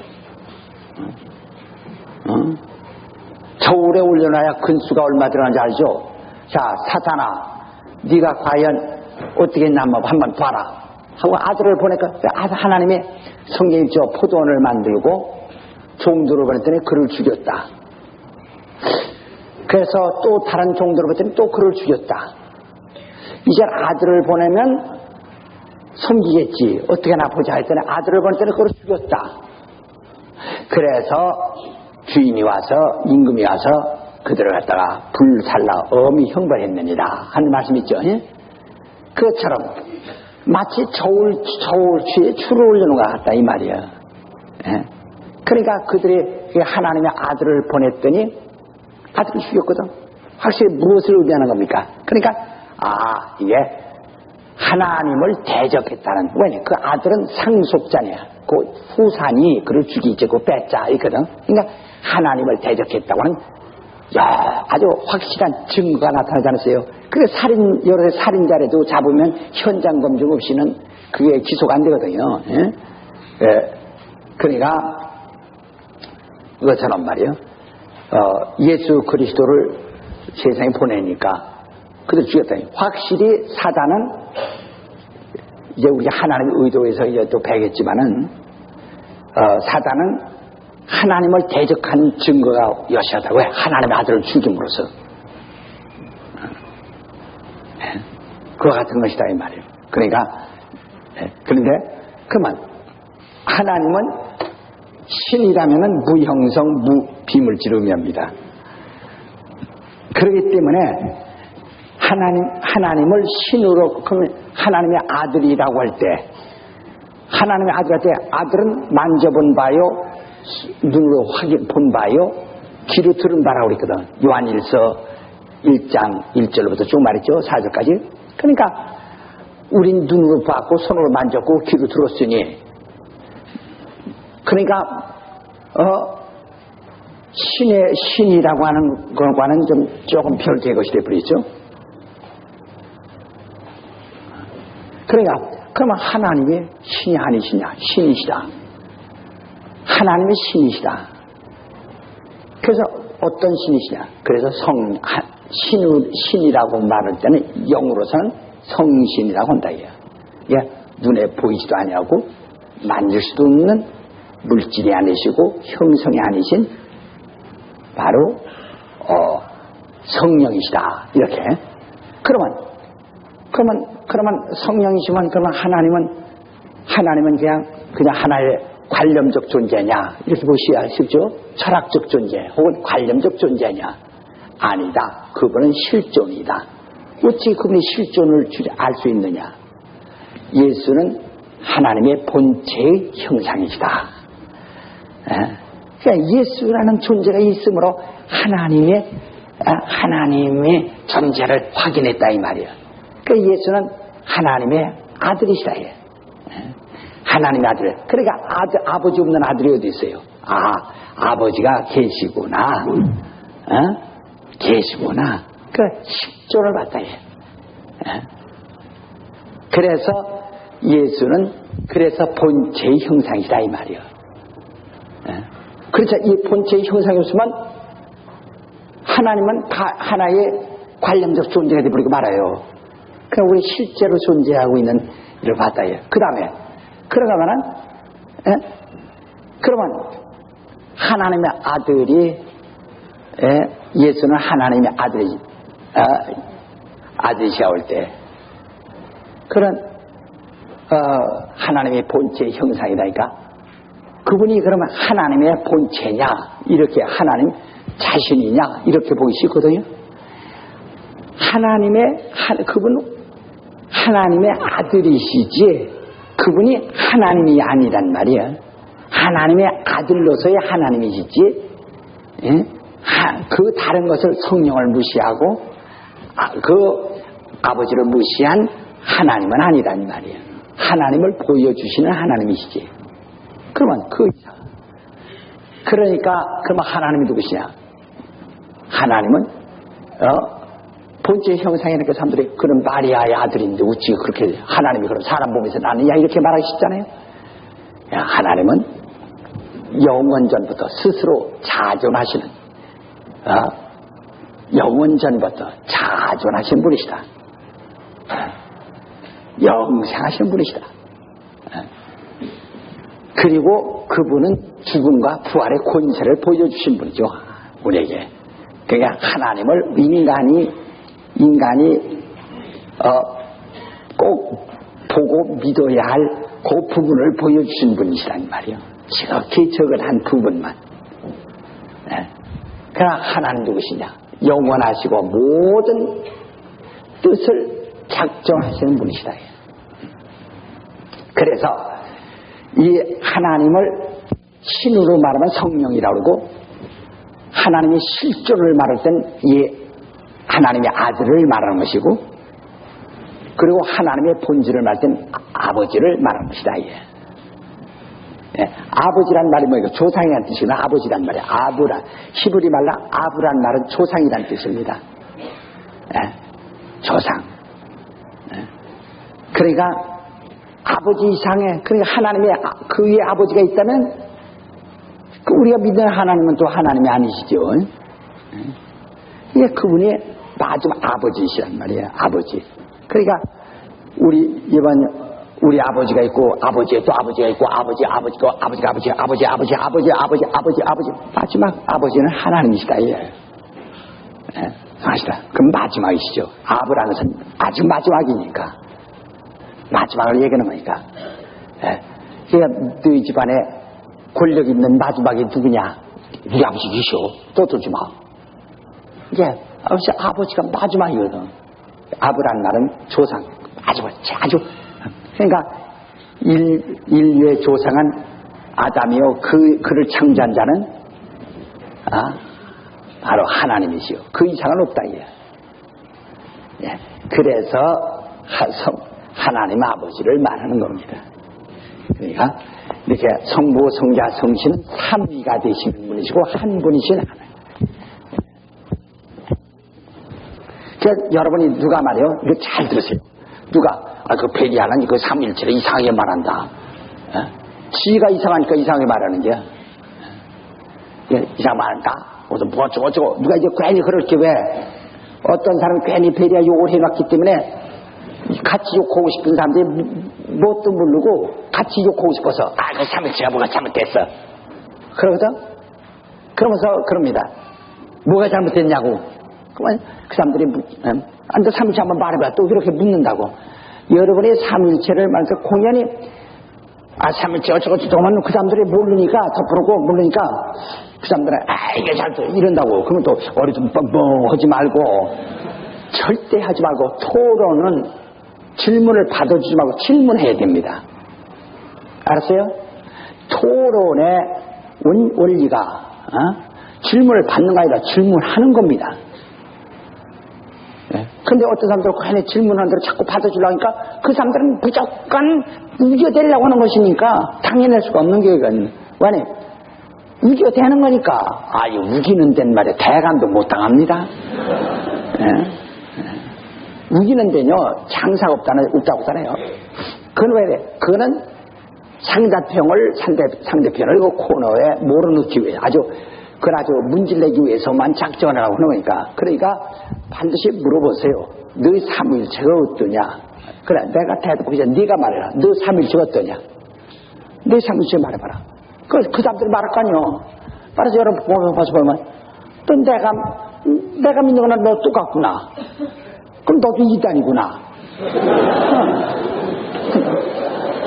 저울에 올려놔야 근수가 얼마 들어가는지 알죠? 자, 사단아, 네가 과연 어떻게 했나 한번 봐라 하고 아들을 보내니까 하나님의 성경이 포도원을 만들고 종들을 보냈더니 그를 죽였다. 그래서 또 다른 종들을 보냈더니 또 그를 죽였다. 이제 아들을 보내면 섬기겠지. 어떻게나 보자 했더니 아들을 보냈더니 그를 죽였다. 그래서 주인이 와서 임금이 와서 그들을 갖다가 불살라 엄히 형벌했느니라 하는 말씀 있죠. 예? 그것처럼 마치 저울추에 줄을 올려놓은 것 같다 이 말이야. 예? 그러니까 그들이 하나님의 아들을 보냈더니 아들을 죽였거든. 확실히 무엇을 의미하는 겁니까? 그러니까 이게 하나님을 대적했다는, 왜냐 그 아들은 상속자냐, 그 후산이 그를 죽이지 그 뺏자 있거든. 그러니까 하나님을 대적했다고 하는 아주 확실한 증거가 나타나지 않았어요. 그래 여러 살인자라도 잡으면 현장 검증 없이는 그게 기소가 안 되거든요. 예? 예. 그러니까 그것처럼 말이에요. 예수 그리스도를 세상에 보내니까 그들 죽였다니. 확실히 사단은 이제 우리가 하나님의 의도에서 이제 또 배겠지만은 사단은 하나님을 대적한 증거가 여시하다고 해. 하나님의 아들을 죽임으로써 그와 같은 것이다 이 말이에요. 그러니까 그런데 그만 하나님은 신이라면은 무형성 무비물질 의미합니다. 그렇기 때문에 하나님을 신으로, 그러면 하나님의 아들이라고 할 때, 하나님의 아들 할 때 아들은 만져본 바요, 눈으로 본 바요, 귀로 들은 바라고 그랬거든. 요한일서 1장 1절부터 쭉 말했죠. 4절까지. 그러니까 우린 눈으로 봤고 손으로 만졌고 귀로 들었으니, 그러니까 신이라고 하는 것과는 조금 별개의 것이 되어버리죠. 그러니까 그러면 하나님이 신이 아니시냐? 신이시다. 하나님이 신이시다. 그래서 어떤 신이시냐? 그래서 신이라고 말할 때는 영으로서는 성신이라고 한다. 이게 눈에 보이지도 아니하고 만질 수도 없는 물질이 아니시고 형성이 아니신 바로 성령이시다. 이렇게. 그러면 성령이시면 그러면 하나님은 그냥 하나의 관념적 존재냐 이렇게 보셔야 쉽죠. 철학적 존재 혹은 관념적 존재냐. 아니다. 그분은 실존이다. 어찌 그분이 실존을 알 수 있느냐. 예수는 하나님의 본체의 형상이시다. 그러니까 예수라는 존재가 있으므로 하나님의 존재를 확인했다 이 말이야. 그러니까 예수는 하나님의 아들이시다. 하나님의 아들. 그러니까 아버지 없는 아들이 어디 있어요? 아버지가 계시구나. 계시구나. 그 십조를 받다. 그래서 예수는 본체의 형상이다 이 말이야. 그렇죠. 이 본체의 형상이 없으면 하나님은 하나의 관념적 존재가 되어버리고 말아요. 그럼 우리 실제로 존재하고 있는 일을 봤다. 그 다음에 그러면 하나님의 아들이 예수는 하나님의 아들이시야 올 때 그런 하나님의 본체의 형상이다니까. 그분이 그러면 하나님의 본체냐 이렇게 하나님 자신이냐 이렇게 보기 쉽거든요. 그분은 하나님의 아들이시지 그분이 하나님이 아니란 말이야. 하나님의 아들로서의 하나님이시지 그 다른 것을 성령을 무시하고 그 아버지를 무시한 하나님은 아니란 말이야. 하나님을 보여주시는 하나님이시지. 그러면 그러니까 하나님이 누구시냐? 하나님은 본체 형상이니까 사람들이 그런 마리아의 아들인데 어찌 그렇게 하나님이 그런 사람 몸에서 나느냐 이렇게 말하기 쉽잖아요. 하나님은 영원전부터 스스로 자존하시는 영원전부터 자존하신 분이시다. 영생하신 분이시다. 그리고 그분은 죽음과 부활의 권세를 보여주신 분이죠. 우리에게. 그러니까 하나님을 인간이 꼭 보고 믿어야 할 그 부분을 보여주신 분이시란 말이에요. 지극히 적은 한 부분만. 그러나 하나님 누구시냐? 영원하시고 모든 뜻을 작정하시는 분이시다. 그래서 이 하나님을 신으로 말하면 성령이라고 그러고, 하나님의 실존을 말할 땐 이 하나님의 아들을 말하는 것이고, 그리고 하나님의 본질을 말할 땐 아버지를 말하는 것이다. 아버지란 말이 뭐예요? 조상이란 뜻이구나. 아버지란 말이야. 아브라. 히브리 말로 아브란 말은 조상이란 뜻입니다. 조상. 그러니까 아버지 이상의, 그러니까 하나님의 그 위에 아버지가 있다면 우리가 믿는 하나님은 또 하나님이 아니시죠. 이게 그분이 마지막 아버지이시란 말이에요. 아버지. 그러니까 우리 아버지가 있고, 아버지에 또 아버지가 있고, 아버지가 아버지. 마지막 아버지는 하나님이시다. 아시다. 그럼 마지막이시죠. 아브라는 것은 아직 마지막이니까. 마지막을 얘기하는 거니까. 그러니까 너희 집안에 권력 있는 마지막이 누구냐? 우리 아버지이시오. 떠들지 마. 이게 아버지가 마지막이거든. 아브라는 말은 조상. 아주. 그러니까 인류의 조상은 아담이요. 그를 창조한 자는 바로 하나님이시오. 그 이상은 없다. 그래서 하나님 아버지를 말하는 겁니다. 그러니까 이렇게 성부, 성자, 성신은 삼위가 되시는 분이시고 한 분이신 하나님. 그러니까 여러분이 누가 말해요? 이거 잘 들으세요. 누가 그 베리아는 그 삼일체를 이상하게 말한다. 지가 이상하니까 이상하게 말하는 게야. 이상 말한다. 어서 뭐 어쩌고 누가 이제 괜히 그렇게 왜 어떤 사람은 괜히 베리아 욕을 해놨기 때문에 같이 욕하고 싶은 사람들이 뭣도 모르고 같이 욕하고 싶어서 그 삼일체가 뭐가 잘못됐어. 그러거든. 그러면서 그럽니다. 뭐가 잘못됐냐고. 그러면 그 사람들이 너 삼일체 한번 말해봐. 또 그렇게 묻는다고. 여러분의 삼일체를 말해서 공연히 삼일체 어쩌고저쩌고 하면 그 사람들이 모르니까 덮어놓고 모르니까 그 사람들은 이게 잘 이런다고. 그러면 또 어리둥뻥뻥 하지 말고 절대 하지 말고 토론은 질문을 받아주지 말고 질문해야 됩니다. 알았어요? 토론의 원리가 질문을 받는 거 아니라 질문하는 겁니다. 근데 어떤 사람들은 괜히 질문하는 대로 자꾸 받아주려니까 그 사람들은 무조건 우겨대려고 하는 것이니까 당해낼 수가 없는 게 왜냐? 우겨대는 거니까. 우기는 데는 말이야 대감도 못 당합니다. 우기는 데는요 장사가 없다고 하잖아요. 그건 왜 그래? 그거는 상대편을 그 코너에 몰아넣기 위해 그건 아주 문질내기 위해서만 작정을 하고 하는 거니까. 그러니까 반드시 물어보세요. 너희 삼일체가 어떠냐? 그래, 내가 대답하기 전에 네가 말해라. 너 삼일체가 어떠냐? 너 삼일체 말해봐라. 그 사람들이 말할 거 아니요. 말해서 여러분 보면 또 내가 믿는 거나 너 똑같구나. 그럼 너도 이단이구나.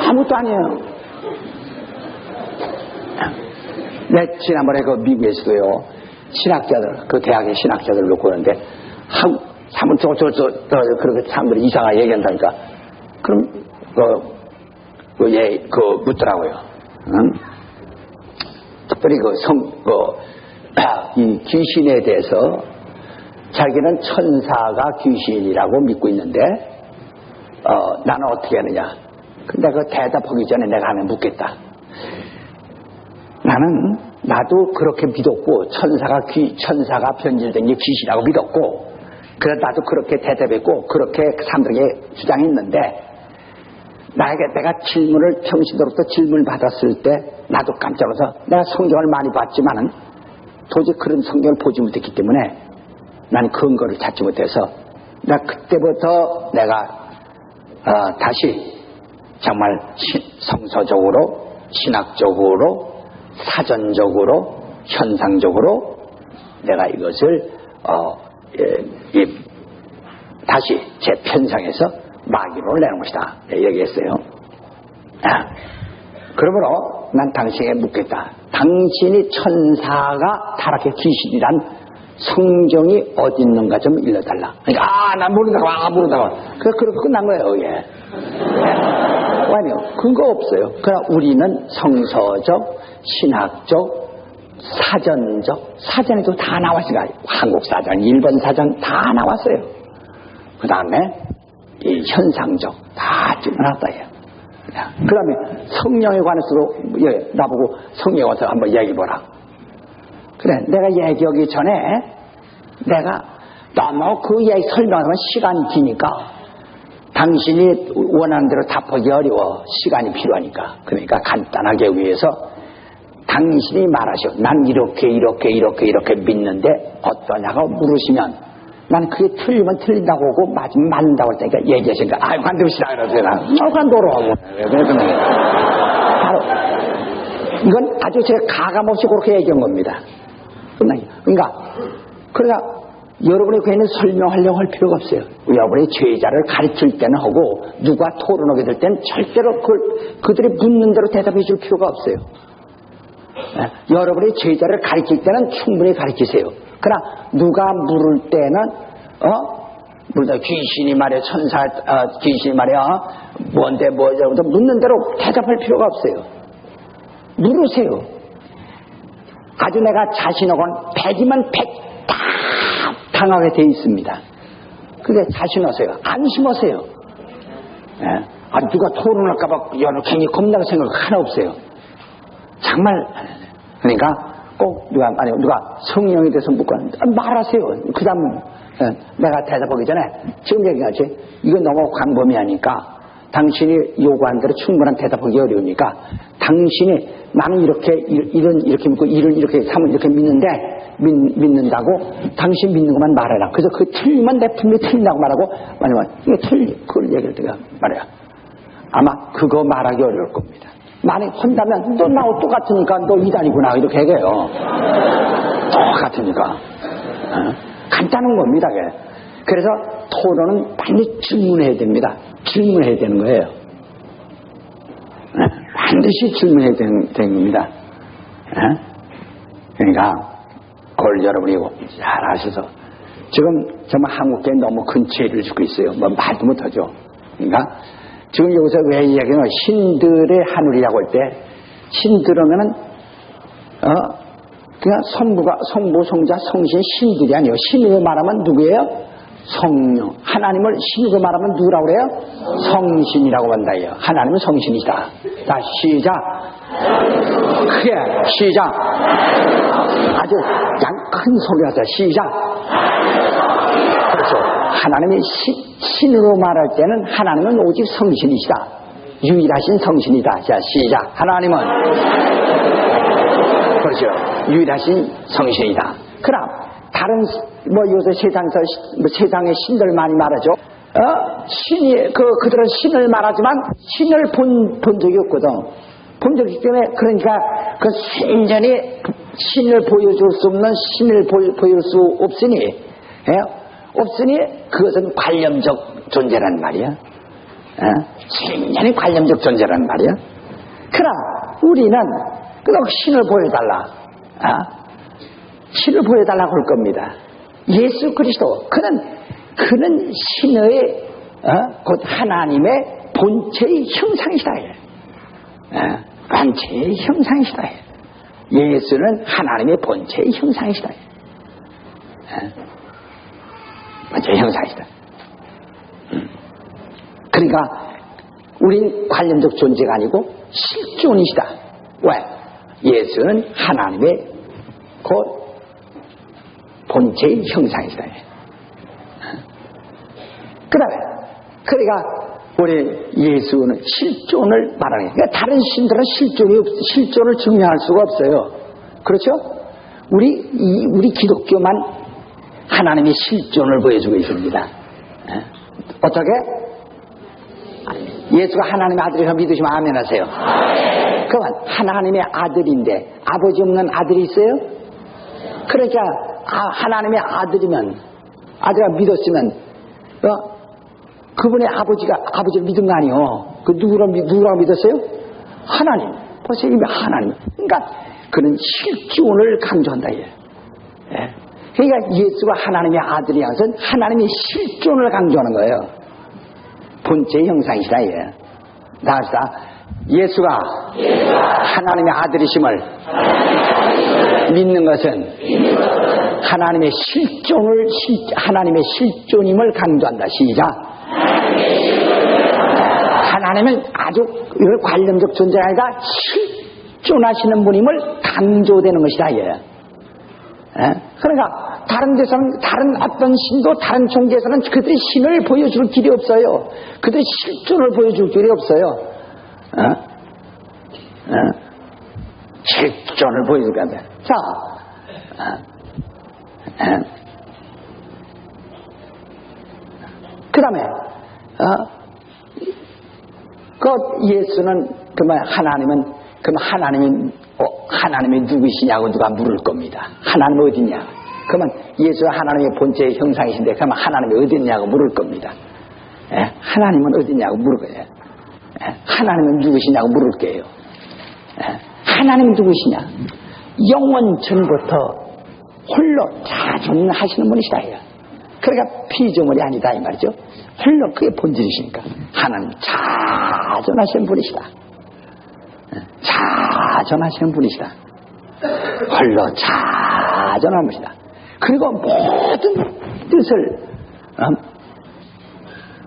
아무것도 아니에요. 지난번에 그 미국에서도요, 신학자들, 그 대학의 신학자들 놓고 오는데, 사문 그렇게 사람들이 이상하게 얘기한다니까. 그럼, 묻더라고요. 특별히 이 귀신에 대해서 자기는 천사가 귀신이라고 믿고 있는데, 나는 어떻게 하느냐. 근데 그 대답하기 전에 내가 하나 묻겠다. 나도 그렇게 믿었고 천사가 변질된 게 귀신이라고 믿었고 그래서 나도 그렇게 대답했고 그렇게 사람들에게 주장했는데 내가 질문을 평신도로부터 질문을 받았을 때 나도 깜짝 놀라서 내가 성경을 많이 봤지만은 도저히 그런 성경을 보지 못했기 때문에 난 근거를 찾지 못해서 나 그때부터 내가 다시 정말 성서적으로 신학적으로 사전적으로 현상적으로 내가 이것을 다시 제 편상에서 마귀론을 내는 것이다 얘기했어요. 그러므로 난 당신에게 묻겠다. 당신이 천사가 타락의 귀신이란 성경이 어디 있는가 좀 일러달라. 그러니까 난 모른다고. 그래서 그렇게 끝난 거예요. 예. 아니요, 근거 없어요. 그러나 우리는 성서적, 신학적, 사전적, 사전에도 다 나왔으니까 한국 사전, 일본 사전 다 나왔어요. 그 다음에 이 현상적 다 집어놨다. 그 다음에 성령에 관해서도 나보고 성령에 와서 한번 얘기해보라. 그래, 내가 얘기하기 전에 내가 너무 그 얘기 설명하면 시간이 기니까 당신이 원하는 대로 답하기 어려워. 시간이 필요하니까. 그러니까 간단하게 위해서 당신이 말하시오. 난 이렇게 믿는데 어떠냐고 물으시면 난 그게 틀리면 틀린다고 하고 맞으면 맞는다고 할 테니까 얘기하시니까 관두시라 그러세요. 관둬라. 바로 이건 아주 제가 가감없이 그렇게 얘기한 겁니다. 그러니까 여러분이 괜히 설명하려고 할 필요가 없어요. 여러분이 제자를 가르칠 때는 하고 누가 토론하게 될 때는 절대로 그들이 묻는 대로 대답해 줄 필요가 없어요. 여러분이 제자를 가르칠 때는 충분히 가르치세요. 그러나 누가 물을 때는 물다 귀신이 말이야 천사 귀신이 말이야 뭔데 뭐냐고 묻는 대로 대답할 필요가 없어요. 물으세요. 아주 내가 자신하고는 100이면 100 다 당하게 돼 있습니다. 그게 자신하세요. 안심하세요. 누가 토론할까봐 괜히 겁나게 생각 하나 없어요. 정말. 그러니까 꼭 누가 성령에 대해서 묻고 말하세요. 그 다음 내가 대답하기 전에 지금 얘기하지 이거 너무 광범위하니까 당신이 요구한 대로 충분한 대답하기 어려우니까 당신이 나는 이렇게 믿고 이를 이렇게 믿는데 믿는다고 당신 믿는 것만 말해라. 그래서 그 틀리면 내 분명히 틀린다고 말하고 아니면 이게 그걸 얘기할 때가 말이야. 아마 그거 말하기 어려울 겁니다. 만약 혼다면 너 나하고 똑같으니까 너 이단이구나 이렇게 얘기해요. 똑같으니까. 간단한 겁니다. 그래서 토론은 빨리 질문해야 됩니다. 질문해야 되는 거예요. 반드시 질문해야 되는 겁니다. 그러니까 그걸 여러분이 잘 아셔서 지금 정말 한국에 너무 큰 죄를 짓고 있어요. 뭐 말도 못하죠. 그러니까 지금 여기서 왜 이야기하면 신들의 하늘이라고 할 때 신들하면은 그냥 성부, 성자, 성신, 신들이 아니에요. 신으로 말하면 누구예요? 성령. 하나님을 신으로 말하면 누구라고 그래요? 성신이라고 한다요. 하나님은 성신이다. 자, 시작. 크게 시작. 아주 큰 소리 하세요. 시작. 그렇죠. 하나님이 신으로 말할 때는 하나님은 오직 성신이시다. 유일하신 성신이다. 자, 시작. 하나님은 그렇죠. 유일하신 성신이다. 그럼 다른 요새 세상의 신들 많이 말하죠. 신이 그들은 신을 말하지만 신을 본 적이 없거든. 본 적이 있기 때문에 그러니까 그 완전히 신을 보여줄 수 없는 신을 보여줄 수 없으니 그것은 관념적 존재란 말이야. 완전히 관념적 존재란 말이야. 그러나 우리는 꼭 신을 보여달라. 신을 보여달라고 할 겁니다. 예수 그리스도 그는 신의 곧 하나님의 본체의 형상이시다. 본체의 형상이시다. 예수는 하나님의 본체의 형상이시다. 본체의 형상이시다. 그러니까 우린 관념적 존재가 아니고 실존이시다. 왜? 예수는 하나님의 곧 본체의 형상이시다. 그러니까 우리 예수는 실존을 말하는 거예요. 그러니까 다른 신들은 실존을 증명할 수가 없어요. 그렇죠? 우리 기독교만 하나님의 실존을 보여주고 있습니다. 어떻게? 예수가 하나님의 아들이라고 믿으시면 아멘 하세요. 그러면 하나님의 아들인데 아버지 없는 아들이 있어요? 그러니까 하나님의 아들이면, 아들이라고 믿었으면 그분의 아버지를 믿은 거 아니에요. 그 누구라고 믿었어요? 하나님. 벌써 이미 하나님. 그러니까 그는 실존을 강조한다. 그러니까 예수가 하나님의 아들이 아니라 하나님의 실존을 강조하는 거예요. 본체의 형상이시다. 나갑시다. 예수가 하나님의 아들이심을 믿는 것은 하나님의 실존임을 강조한다. 시작. 하나님은 아주 관념적 존재가 아니라 실존하시는 분임을 강조되는 것이다. 그러니까 다른 데서는, 다른 어떤 신도 다른 종교에서는 그들의 신을 보여줄 길이 없어요. 그들의 실존을 보여줄 길이 없어요. 실존을 보여줄 건데. 자, 그 다음에 예수는 하나님이 누구시냐고 누가 물을 겁니다. 하나님은 어디냐? 그러면 예수가 하나님의 본체의 형상이신데 그러면 하나님이 어디냐고 물을 겁니다. 하나님은 어디냐고 물을 거예요. 하나님은 누구시냐고 물을 거예요. 하나님은 누구시냐? 영원 전부터 홀로 자존하시는 분이시다. 그러니까 피조물이 아니다 이 말이죠. 홀로 그게 본질이시니까 하나님 자존하시는 분이시다. 자존하시는 분이시다. 홀로 자존한 분이시다. 그리고 모든 뜻을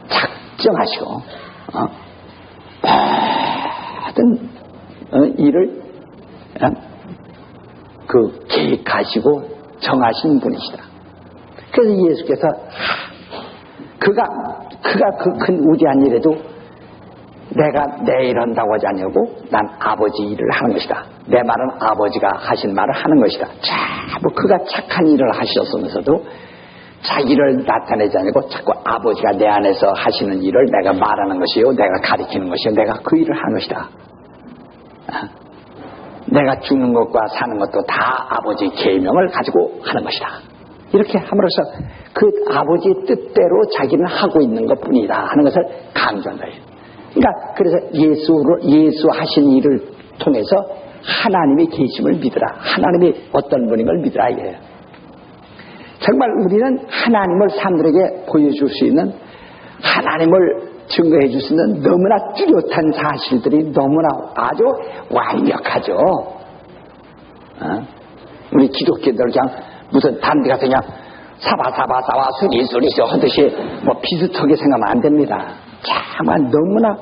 작정하시고 모든 일을 계획하시고 정하신 분이시다. 그래서 예수께서 그가 그 큰 우대한 일에도 내가 내 일 한다고 하지 않냐고 난 아버지 일을 하는 것이다. 내 말은 아버지가 하신 말을 하는 것이다. 그가 착한 일을 하셨으면서도 자기를 나타내지 않고 자꾸 아버지가 내 안에서 하시는 일을 내가 말하는 것이요, 내가 가리키는 것이요, 내가 그 일을 하는 것이다. 내가 죽는 것과 사는 것도 다 아버지의 계명을 가지고 하는 것이다. 이렇게 함으로써 그 아버지의 뜻대로 자기는 하고 있는 것뿐이다 하는 것을 강조한다. 그러니까 그래서 예수 하신 일을 통해서 하나님의 계심을 믿으라. 하나님이 어떤 분임을 믿으라 이거예요. 정말 우리는 하나님을 사람들에게 보여줄 수 있는, 하나님을 증거해 줄 수 있는 너무나 뚜렷한 사실들이 너무나 아주 완벽하죠. 우리 기독교들 그냥 무슨 다른 데 가서 그냥 사바사바사와 수리수리수 하듯이 비슷하게 생각하면 안 됩니다. 정말 너무나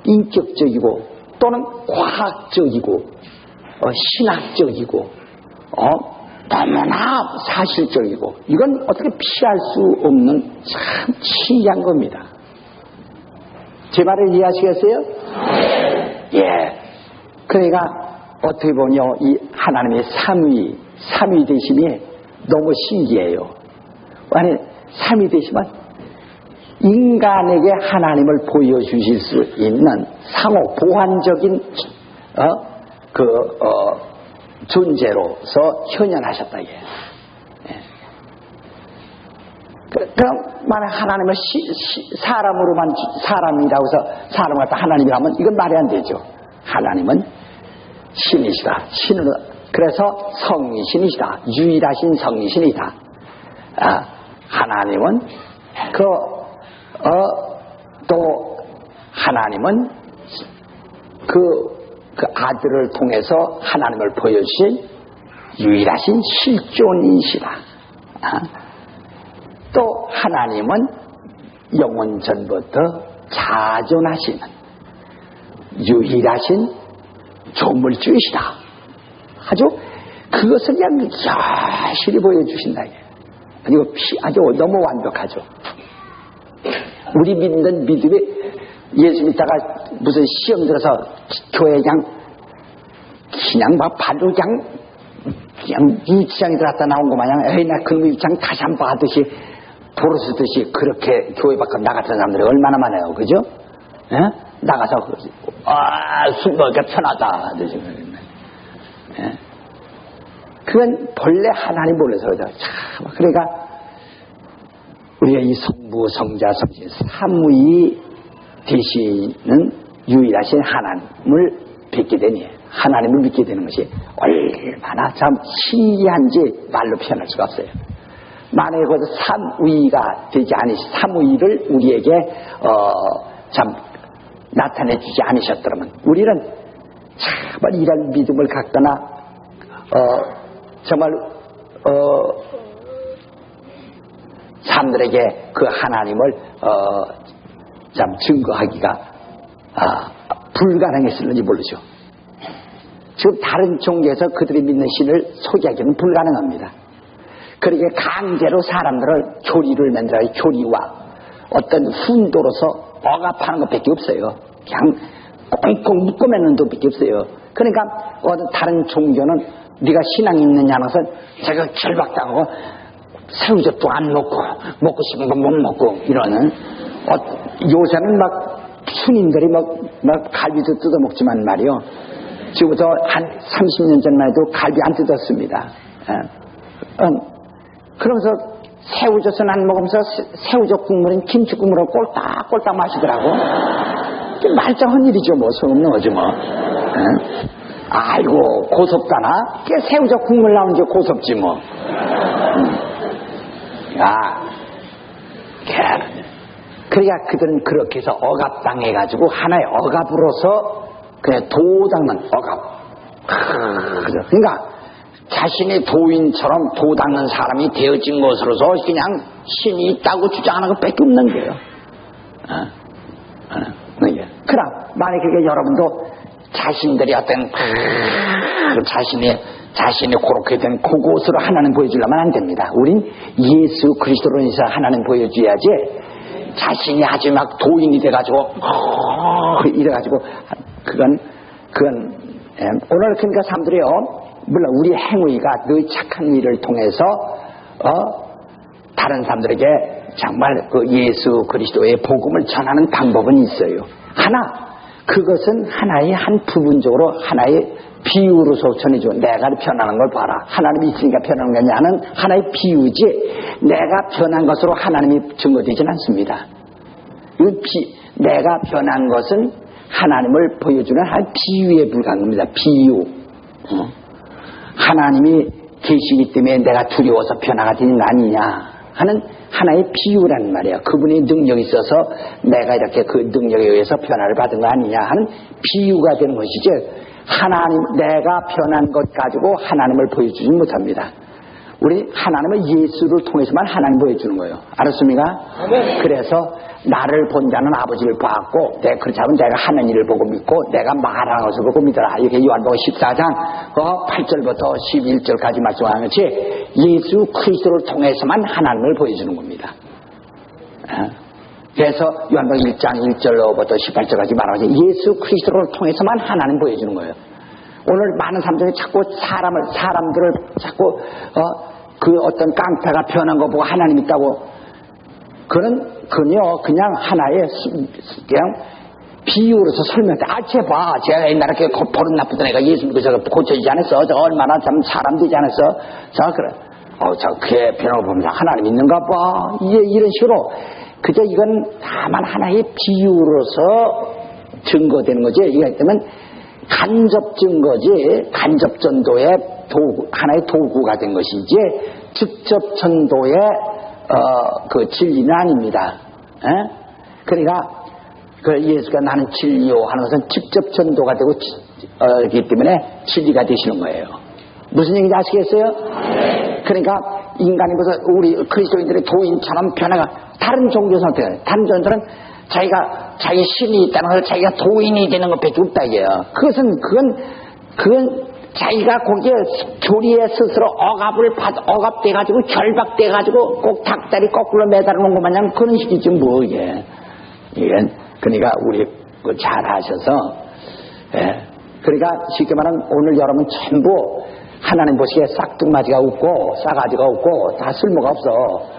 인격적이고 또는 과학적이고 신학적이고 너무나 사실적이고 이건 어떻게 피할 수 없는 참 신기한 겁니다. 제 말을 이해하시겠어요? 예. 그러니까 어떻게 보면 이 하나님의 삼위 되심이 너무 신기해요. 아니 삼위 되시면 인간에게 하나님을 보여주실 수 있는 상호 보완적인 존재로서 현현하셨다. 예. 그럼 만약 하나님을 사람이라고 해서 사람을 갖다 하나님이라면 이건 말이 안 되죠. 하나님은 신이시다. 신으로 그래서 성신이시다. 유일하신 성신이다. 하나님은 또 하나님은 그 아들을 통해서 하나님을 보여주신 유일하신 실존이시다. 또 하나님은 영원 전부터 자존하시는 유일하신 조물주이시다. 아주 그것을 그냥 여실히 보여주신다. 아주 너무 완벽하죠. 우리 믿는 믿음이 예수 믿다가 무슨 시험 들어서 교회 그냥 막 바로 그냥 유치장에 들어갔다 나온 거 마냥 에이 나 그 유치장 다시 한번 하듯이 도로 쓰듯이 그렇게 교회 밖으로 나갔던 사람들이 얼마나 많아요. 그죠? 예? 나가서 순거니까 편하다 하듯이 예? 그건 본래 하나님 몰라서 그죠. 참 그러니까 우리가 이 성부 성자 성신 삼위 되시는 유일하신 하나님을 뵙게 되니 하나님을 믿게 되는 것이 얼마나 참 신기한지 말로 표현할 수가 없어요. 만약에 그 삼위가 되지 않으시 삼위를 우리에게 참 나타내 주지 않으셨더라면 우리는 정말 이런 믿음을 갖거나 정말 사람들에게 그 하나님을 참 증거하기가 불가능했을는지 모르죠. 지금 다른 종교에서 그들이 믿는 신을 소개하기는 불가능합니다. 그러게 강제로 사람들을 교리를 만들어 교리와 어떤 훈도로서 억압하는 것밖에 없어요. 그냥 꽁꽁 묶어매는 것밖에 없어요. 그러니까 어떤 다른 종교는 네가 신앙이 있느냐는 것은 제가 결박당하고 새우젓도 안 먹고 싶은 거 못 먹고 이러는 요새는 막 순인들이 막 갈비도 뜯어먹지만 말이요. 지금부터 한 30년 전만 해도 갈비 안 뜯었습니다. 그러면서 새우젓은 안 먹으면서 새우젓 국물은 김치 국물을 꼴딱꼴딱 마시더라고. 말짱한 일이죠 뭐. 소용없는 거지 뭐. 아이고 고섭다나? 새우젓 국물 나오는 게 고섭지 뭐. 그러니까 그들은 그렇게 해서 억압당해가지고 하나의 억압으로서 그냥 도닦는 억압. 그러니까 자신의 도인처럼 도닦는 사람이 되어진 것으로서 그냥 신이 있다고 주장하는 것밖에 없는 거예요. 그럼 만약에 여러분도 자신들이 어떤 자신의 그렇게 된 그곳으로 하나님 보여주려면 안 됩니다. 우린 예수 그리스도로 인해서 하나님 보여줘야지 자신이 아주 막 도인이 돼가지고 이래가지고 그건 오늘 그러니까 사람들이요 물론 우리 행위가 늘 착한 일을 통해서 다른 사람들에게 정말 그 예수 그리스도의 복음을 전하는 방법은 있어요. 그것은 하나의 한 부분적으로 하나의 비유로서 전해주고 내가 변하는 걸 봐라. 하나님이 있으니까 변하는 게 아니라 하나의 비유지 내가 변한 것으로 하나님이 증거되지는 않습니다. 내가 변한 것은 하나님을 보여주는 한 비유에 불과한 겁니다. 비유. 하나님이 계시기 때문에 내가 두려워서 변화가 되는 거 아니냐 하는 하나의 비유란 말이에요. 그분의 능력이 있어서 내가 이렇게 그 능력에 의해서 변화를 받은 거 아니냐 하는 비유가 되는 것이지 내가 변한 것 가지고 하나님을 보여주지 못합니다. 우리 하나님은 예수를 통해서만 하나님 보여주는 거예요. 알았습니까? 네. 그래서 나를 본 자는 아버지를 봤고 그렇지 않으면 내가 하는 일을 보고 믿고 내가 말하는 것을 보고 믿어라. 이렇게 요한복음 14장 8절부터 11절까지 말씀하는 것이 예수 그리스도를 통해서만 하나님을 보여주는 겁니다. 그래서 요한복음 1장 1절부터 18절까지 말하는 것이 예수 그리스도를 통해서만 하나님 보여주는 거예요. 오늘 많은 사람들이 자꾸 사람들을 자꾸 그 어떤 깡패가 변한 거 보고 하나님 있다고 그건요 그냥 하나의 그냥 비유로서 설명해. 제봐 제가 옛날에 버릇 나쁘던 애가 예수 믿고 저거 고쳐지지 않았어. 저 얼마나 참 사람 되지 않았어. 그래. 저렇게 변한 거 보면서 하나님 있는가 봐. 이런 식으로 그저 이건 다만 하나의 비유로서 증거되는 거지. 이거 때문에 간접 증거지 간접 전도의 하나의 도구가 된 것이지 직접 전도의 그 진리는 아닙니다. 그러니까 그 예수가 나는 진리요 하는 것은 직접 전도가 되고 기 때문에 진리가 되시는 거예요. 무슨 얘기인지 아시겠어요? 그러니까 인간이 무슨 우리 그리스도인들의 도인처럼 변화가 다른 종교 선택을 다른 종교들은 자기 신이 있다는 걸 자기가 도인이 되는 것밖에 없다 이게요. 그건 자기가 거기에 교리에 스스로 억압돼가지고 결박돼가지고 꼭 닭다리 거꾸로 매달아 놓은 것 마냥 그런 식이지 뭐 이게. 이건 그러니까 우리 잘 아셔서, 예. 그러니까 쉽게 말하면 오늘 여러분 전부 하나님 보시기에 싹둥마지가 없고 싸가지가 없고 다 쓸모가 없어.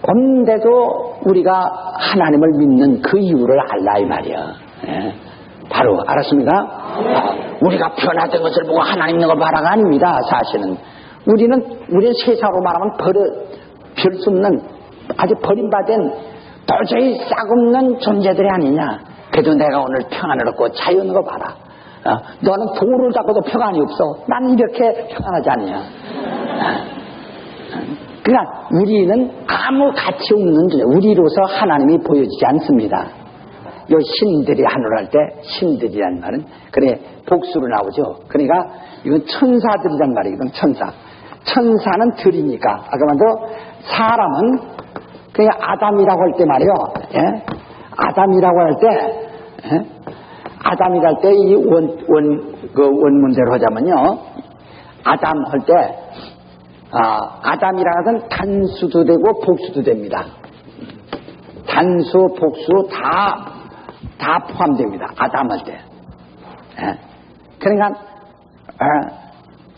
그런데도 우리가 하나님을 믿는 그 이유를 알라 이 말이야. 예. 바로 알았습니까? 우리가 변화된 것을 보고 하나님 있는 걸 바라가 아닙니다. 사실은 우리는 세상으로 말하면 별 수 없는 아주 버림받은 도저히 싹없는 존재들이 아니냐. 그래도 내가 오늘 평안을 얻고 자유 있는 거 봐라. 너는 돌을 잡고도 평안이 없어. 난 이렇게 평안하지 않냐. 그러니까 우리는 아무 가치 없는 존재, 우리로서 하나님이 보여지지 않습니다. 요 신들이 하늘할 때 신들이란 말은 그래 복수로 나오죠. 그러니까 이건 천사들이란 말이거든. 천사는 들이니까 아까 말도 사람은 그냥 아담이라고 할 때 말이요. 예? 아담이라고 할 때, 아담이랄 때 이 원문대로 하자면요. 아담 할 때, 아담이라는 것은 단수도 되고 복수도 됩니다. 단수, 복수 다 포함됩니다. 아담 할 때. 예? 그러니까,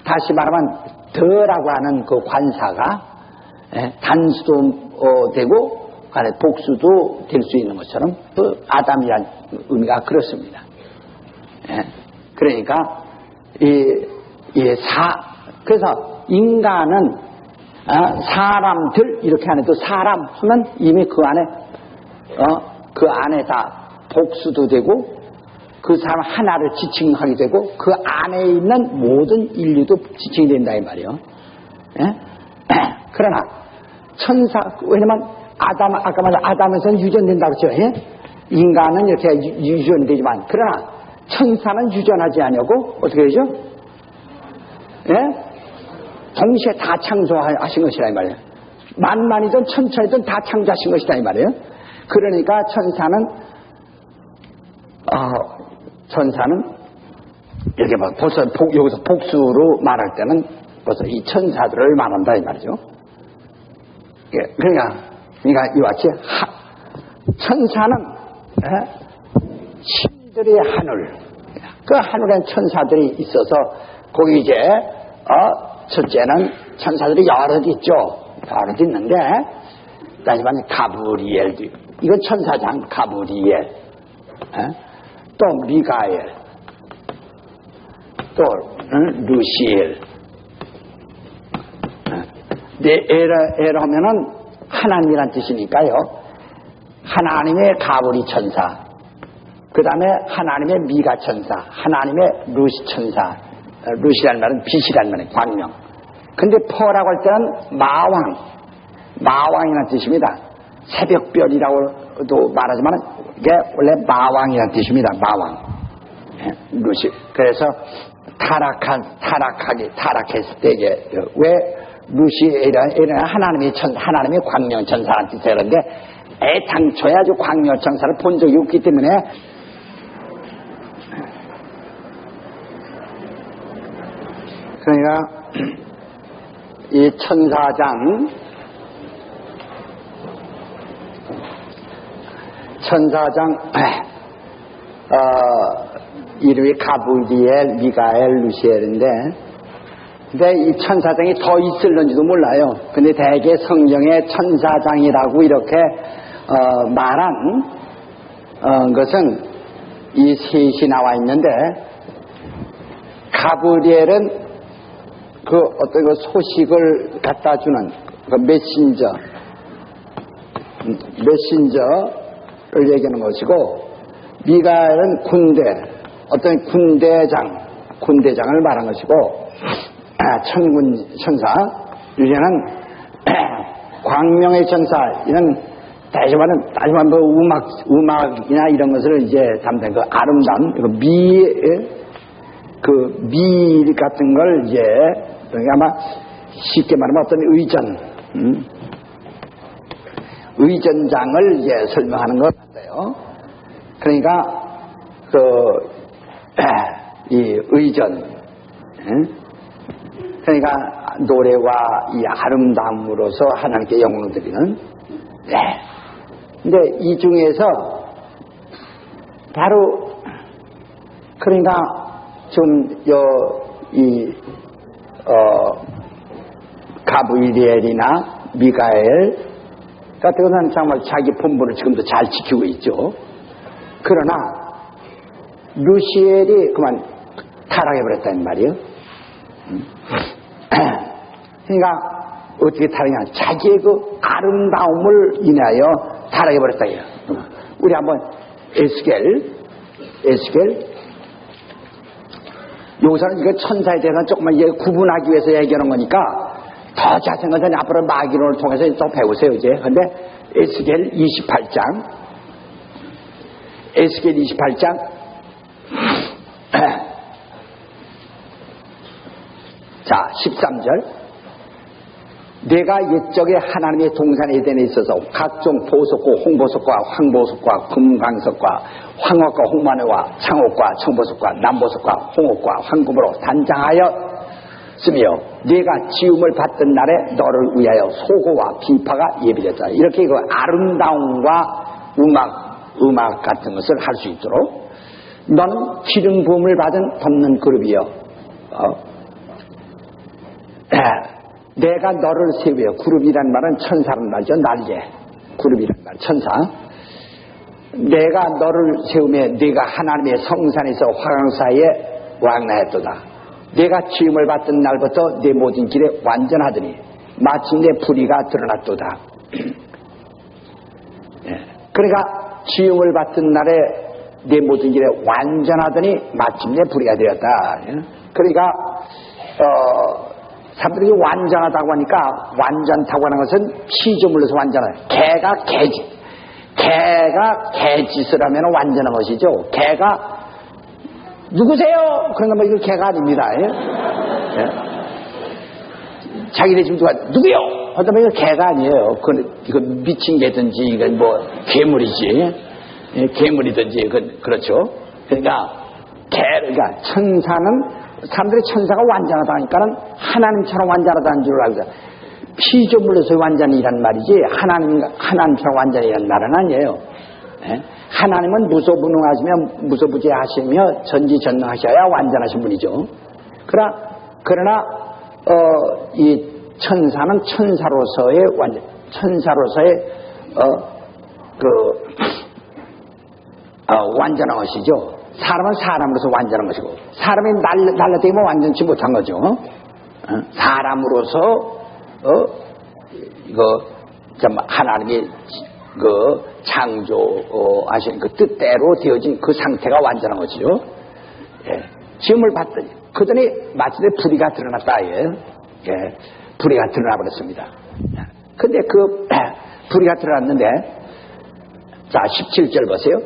다시 말하면, 더라고 하는 그 관사가, 단수도 되고, 복수도 될 수 있는 것처럼, 그 아담이란 의미가 그렇습니다. 예. 그러니까, 그래서 인간은, 사람들, 이렇게 안 해도 사람 하면 이미 그 안에 다 복수도 되고, 그 사람 하나를 지칭하게 되고, 그 안에 있는 모든 인류도 지칭이 된다, 이 말이에요. 예? 그러나, 왜냐면, 아까 말한 아담에서는 유전된다고 그랬죠. 예? 인간은 이렇게 유전되지만, 그러나, 천사는 유전하지 않냐고, 어떻게 되죠? 예? 동시에 다 창조하신 것이라, 이 말이에요. 만만이든 천천이든 다 창조하신 것이다, 이 말이에요. 그러니까 천사는 이렇게 벌써 여기서 복수로 말할 때는 벌써 이 천사들을 말한다 이 말이죠. 예, 그러니까 이와 같이 천사는 신들의 하늘, 그 하늘엔 천사들이 있어서 거기 이제 첫째는 천사들이 여럿 있죠. 여럿 있는데 따지면 가브리엘도 이건 천사장 가브리엘, 또 미가엘, 또 루시엘. 에라 하면은 하나님이란 뜻이니까요. 하나님의 가브리 천사, 그 다음에 하나님의 미가 천사, 하나님의 루시 천사. 루시란 말은 빛이란 말이에요. 광명. 근데 퍼라고 할 때는 마왕이라는 뜻입니다. 새벽별이라고도 말하지만 이게 원래 마왕이라는 뜻입니다. 마왕. 루시. 그래서 타락했을 때 이게 왜 루시엘은 하나님의 광명 천사라는 뜻이에요. 그런데 애당초에 아주 광명 천사를 본 적이 없기 때문에 그러니까 이 천사장 이름이 가브리엘, 미가엘, 루시엘인데, 근데 이 천사장이 더 있을런지도 몰라요. 근데 대개 성경에 천사장이라고 이렇게 말한 것은 이 셋이 나와 있는데, 가브리엘은 그 어떤 그 소식을 갖다 주는 그 메신저를 얘기하는 것이고, 미가엘은 어떤 군대장을 말한 것이고, 천사, 유재는 광명의 천사, 이런 따지면 뭐 음악이나 이런 것을 이제 담당 그 아름다운 미 같은 걸 이제 아마 쉽게 말하면 어떤 의전장을 이제 설명하는 것 같아요. 그러니까 이 의전, 그러니까 노래와 이 아름다움으로서 하나님께 영광을 드리는. 근데 이 중에서 바로 그러니까 좀 가브리엘이나 미가엘 같은 것은 정말 자기 본분을 지금도 잘 지키고 있죠. 그러나 루시엘이 그만 타락해버렸다는 말이에요. 그러니까 어떻게 타락하냐, 자기의 그 아름다움을 인하여 타락해버렸다. 우리 한번 에스겔 여기서는 이거 천사에 대해서 조금만 구분하기 위해서 얘기하는 거니까 더 자세한 것은 앞으로 마귀론을 통해서 또 배우세요. 이제 근데 에스겔 28장 자 13절, 내가 옛적에 하나님의 동산 에덴에 있어서 각종 보석과 홍보석과 황보석과 금광석과 황옥과 홍마늘과 창옥과 청보석과 남보석과 홍옥과 황금으로 단장하였으며 네가 지음을 받던 날에 너를 위하여 소고와 비파가 예비됐다. 이렇게 그 아름다움과 음악 같은 것을 할 수 있도록 너는 기름 부음을 받은 덮는 그룹이여, 내가 너를 세우여. 그룹이란 말은 천사란 말이죠. 날개. 그룹이란 말, 천사. 내가 너를 세우며 네가 하나님의 성산에서 화강사에 왕래했도다. 내가 지음을 받던 날부터 내 모든 길에 완전하더니 마침내 불의가 드러났도다. 그러니까 지음을 받던 날에 내 모든 길에 완전하더니 마침내 불의가 되었다. 그러니까 사람들이 완전하다고 하니까 완전하다고 하는 것은 피조물로서 완전하다. 개가 개짓을 하면 완전한 것이죠. 개가 누구세요? 그런가 뭐 이거 개가 아닙니다. 예? 자기네 집 누가 누구요? 하다면 이거 개가 아니에요. 이거 미친 개든지 이건 뭐 괴물이지. 예, 괴물이든지 그렇죠. 그러니까 천사는 사람들이 천사가 완전하다 하니까는 하나님처럼 완전하다는 줄 알고 피조물로서의 완전이란 말이지 하나님처럼 완전이란 말은 아니에요. 예? 하나님은 무소부능하시며 무소부재하시며 전지전능하셔야 완전하신 분이죠. 그러나 이 천사는 천사로서의 완전한 것이죠. 사람은 사람으로서 완전한 것이고, 사람이 날라다니면 완전치 못한 거죠. 사람으로서 하나님이 창조하신 그 뜻대로 되어진 그 상태가 완전한 것이죠. 예. 지음을 그더니 마침내 불의가 드러났다. 예. 불의가 드러나 버렸습니다. 근데 그 불의가 드러났는데, 자 17절 보세요.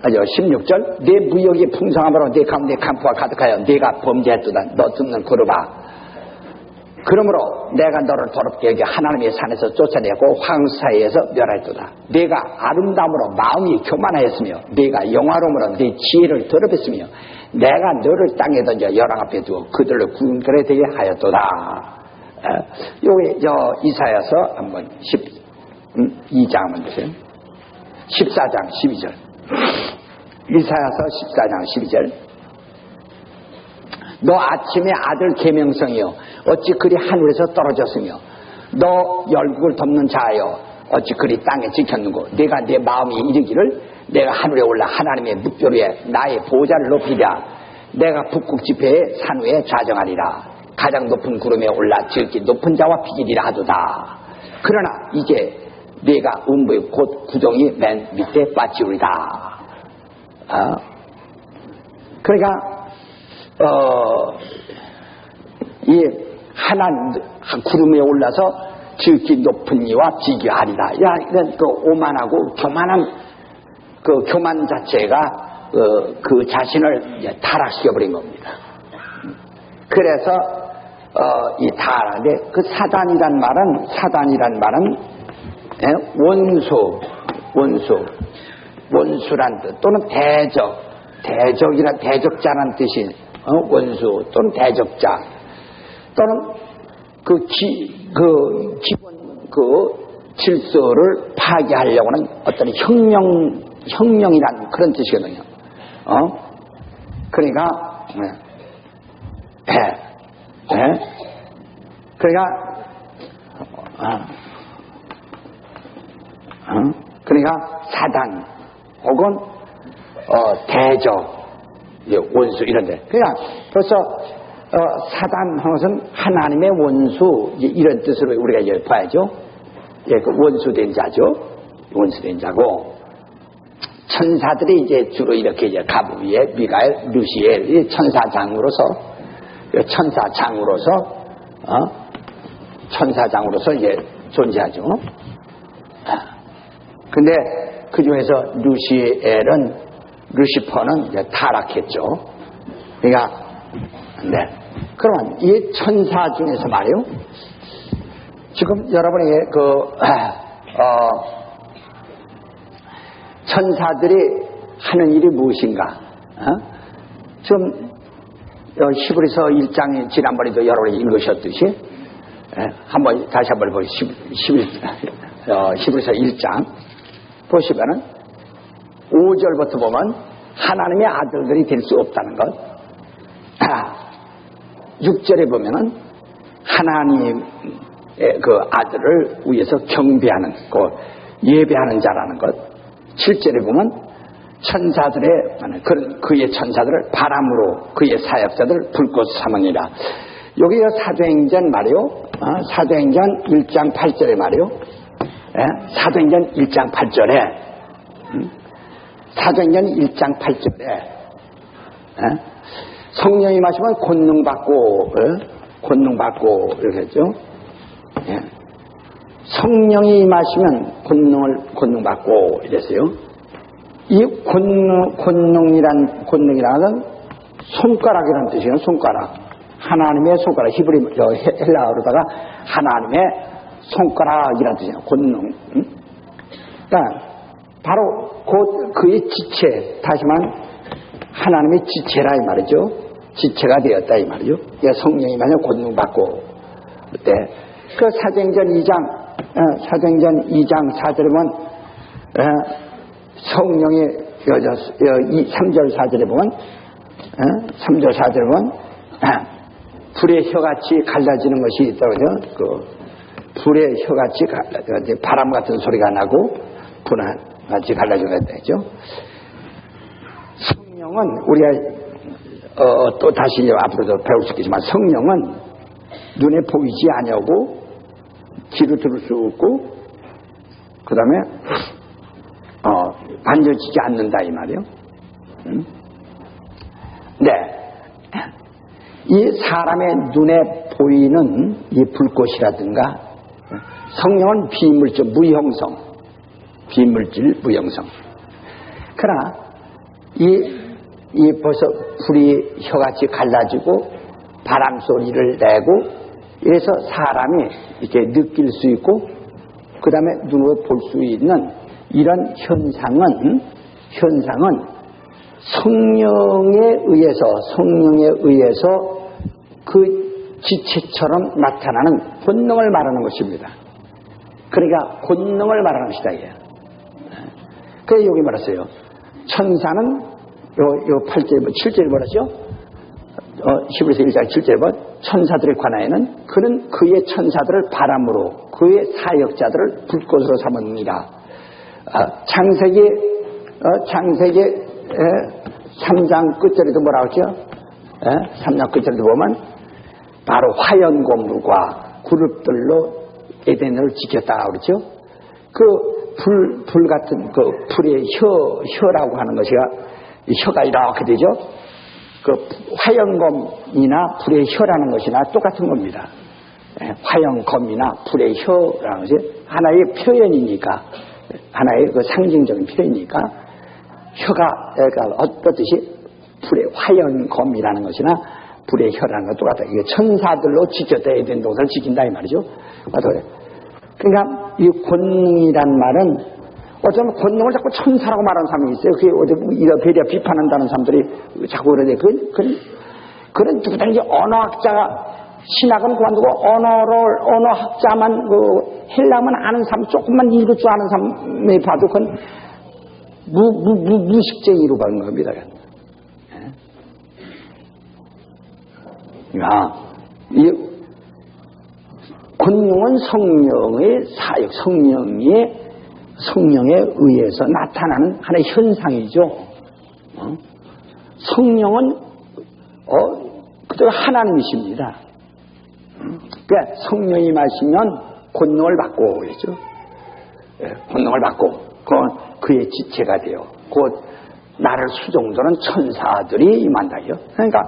16절, 내 무역이 풍성함으로 내 가운데 간포가 가득하여 내가 범죄했도다. 너 듣는 그룹아, 그러므로 내가 너를 더럽게 여겨 하나님의 산에서 쫓아내고 황사에서 멸하였도다. 내가 아름다움으로 마음이 교만하였으며 내가 영화로움으로 내 지혜를 더럽혔으며 내가 너를 땅에 던져 열왕 앞에 두어 그들을 군결에 되게 하였도다. 여기 이사야서 한번 2장 한번 보세요. 14장 12절. 이사야서 14장 12절. 너 아침에 아들 계명성이여 어찌 그리 하늘에서 떨어졌으며 너 열국을 덮는 자여 어찌 그리 땅에 지켰는고 내가 내 마음이 이르기를 내가 하늘에 올라 하나님의 묵별 위에 나의 보좌를 높이랴. 내가 북극 지폐의 산 위에 좌정하리라. 가장 높은 구름에 올라 지극히 높은 자와 비기리라 하도다. 그러나 이제 내가 음부의 곧 구덩이 맨 밑에 빠지우리다. 그러니까 이 하나님 구름에 올라서 지극히 높은 이와 비교하리라. 이런 그 오만하고 교만한 그 교만 자체가 그 자신을 타락시켜버린 겁니다. 그래서 이 타락인데 그 사단이란 말은 원수란 뜻 또는 대적자란 뜻인 원수 또는 대적자 또는 기본 질서를 파괴하려고 하는 어떤 혁명이란 그런 뜻이거든요. 그러니까, 그러니까, 그러니까 사단, 혹은, 대저, 원수, 이런데. 그러니까 벌써, 사단한 것은 하나님의 원수, 이런 뜻으로 우리가 이제 봐야죠. 예, 그 원수된 자죠. 원수된 자고, 천사들이 이제 주로 이렇게 이제 가브리엘, 미가엘, 루시엘, 천사장으로서 이제 존재하죠. 근데 그 중에서 루시퍼는 이제 타락했죠. 그러니까, 네. 그러면 이 천사 중에서 말이요. 지금 여러분에게 천사들이 하는 일이 무엇인가? 지금 히브리서 1장이 지난번에도 여러분이 읽으셨듯이 한번 다시 한번 보시죠. 히브리서 1장 보시면은 5절부터 보면 하나님의 아들들이 될 수 없다는 것. 6절에 보면은 하나님의 그 아들을 위해서 경배하는, 예배하는 자라는 것. 7절에 보면 천사들의, 그의 천사들을 바람으로 그의 사역자들을 불꽃 삼으니라. 여기가 사도행전 말이요. 사도행전 1장 8절에 말이요. 사도행전 1장 8절에, 사도행전 1장 8절에, 성령이 마시면 권능받고, 이렇게 했죠. 성령이 마시면 권능받고, 이랬어요. 이 권능이라는 손가락이라는 뜻이에요. 손가락. 하나님의 손가락. 헬라어로다가 하나님의 손가락이라는 뜻이에요. 권능. 그러니까 바로 그의 지체, 다시 말하면 하나님의 지체라 이 말이죠. 지체가 되었다 이 말이죠. 성령이 마시면 권능받고. 그때 그 사도행전 2장 4절에 보면 성령의 3절 4절에 보면 3절 4절에 보면 불의 혀같이 갈라지는 것이 있다고요. 그 불의 혀같이 바람 같은 소리가 나고 불같이 갈라지는 것 있죠. 성령은 우리가 또 다시 이제 앞으로도 배울 수 있겠지만 성령은 눈에 보이지 아니하고 귀로 들을 수 없고 그 다음에 만져지지 않는다 이 말이에요. 네, 이 사람의 눈에 보이는 이 불꽃이라든가 성령은 비물질 무형성. 그러나 이 벌써 불이 혀같이 갈라지고 바람 소리를 내고 이래서 사람이 이렇게 느낄 수 있고 그 다음에 눈으로 볼 수 있는 이런 현상은 성령에 의해서 그 지체처럼 나타나는 본능을 말하는 것입니다. 그러니까 본능을 말하는 것이다 이게. 그래서 여기 말했어요. 천사는 요 8절 7절 뭐라죠? 히브리서 1장 7절에 보면 천사들에 관하여는 그는 그의 천사들을 바람으로 그의 사역자들을 불꽃으로 삼으니라. 창세기 3장 끝절에도 뭐라고 했죠? 3장 끝절에도 보면 바로 화연고물과 그룹들로 에덴을 지켰다 그렇죠? 그 불 같은 그 불의 혀라고 하는 것이 혀가 이렇게 되죠? 그 화연검이나 불의 혀라는 것이나 똑같은 겁니다. 화연검이나 불의 혀라는 것이 하나의 표현이니까, 하나의 그 상징적인 표현이니까, 혀가 어떻듯이 불의 화연검이라는 것이나 불의 혀라는 것 똑같다. 이게 천사들로 지켰다 에덴 동산을 지킨다 이 말이죠. 그러니까 이 권능이란 말은 어쩌면 권능을 자꾸 천사라고 말하는 사람이 있어요. 그게 어디 배려 비판한다는 사람들이 자꾸 그러는데 그런 누구든지 언어학자가 신학은 그만두고 언어학자만 헬라만 아는 사람 조금만 읽을 줄 아는 사람이 봐도 그건 무식쟁이로 가는 겁니다. 이 권능은 성령의 사역, 성령에 의해서 나타나는 하나의 현상이죠. 성령은 그저 하나님이십니다. 그러니까 성령이 마시면 권능을 받고 그랬죠. 권능을 받고 그의 지체가 되어 곧 나를 수종도는 천사들이 임한다요. 그러니까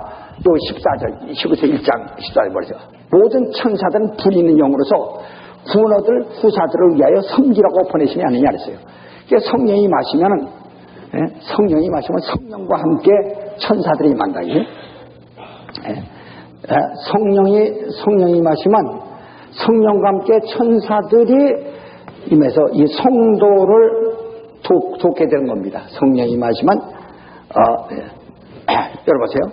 요 14절, 19절 1장 14절 보세요. 모든 천사들은 불이 있는 영으로서 구원 얻을 후사들을 위하여 섬기라고 보내심이 아니냐 그랬어요. 그러니까 성령이 마시면 성령과 함께 천사들이 임한다요. 성령이 마시면 성령과 함께 천사들이 임해서 이 성도를 돕게 되는 겁니다. 성령이 마시면 여러분 보세요.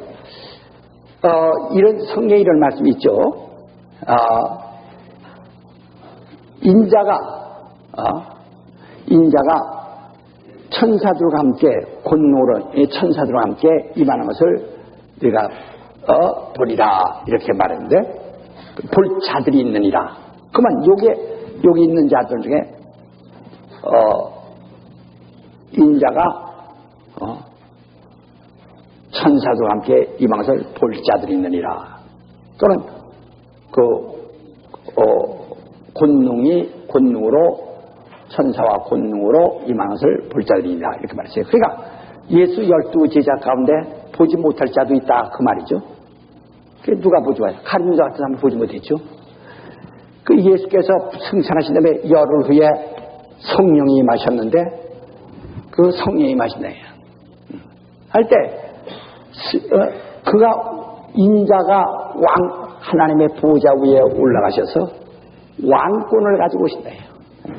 이런 성경에 이런 말씀이 있죠. 인자가 천사들과 함께 권능으로 천사들과 함께 임하는 것을 우리가 보리라 이렇게 말했는데 볼 자들이 있느니라. 그러면 여기 있는 자들 중에 인자가 천사들과 함께 임하는 것을 볼 자들이 있느니라. 또는 권능으로 천사와 권능으로 임하는 것을 볼 자들이 있느니라 이렇게 말했어요. 그러니까 예수 12 제자 가운데 보지 못할 자도 있다 그 말이죠. 그게 누가 보지 와요? 가룟유다 같은 사람은 보지 못했죠. 그 예수께서 승천하신 다음에 열흘 후에 성령이 임하셨는데 그 성령이 임하신다요. 할 때 인자가 하나님의 보좌 위에 올라가셔서 왕권을 가지고 오신다요.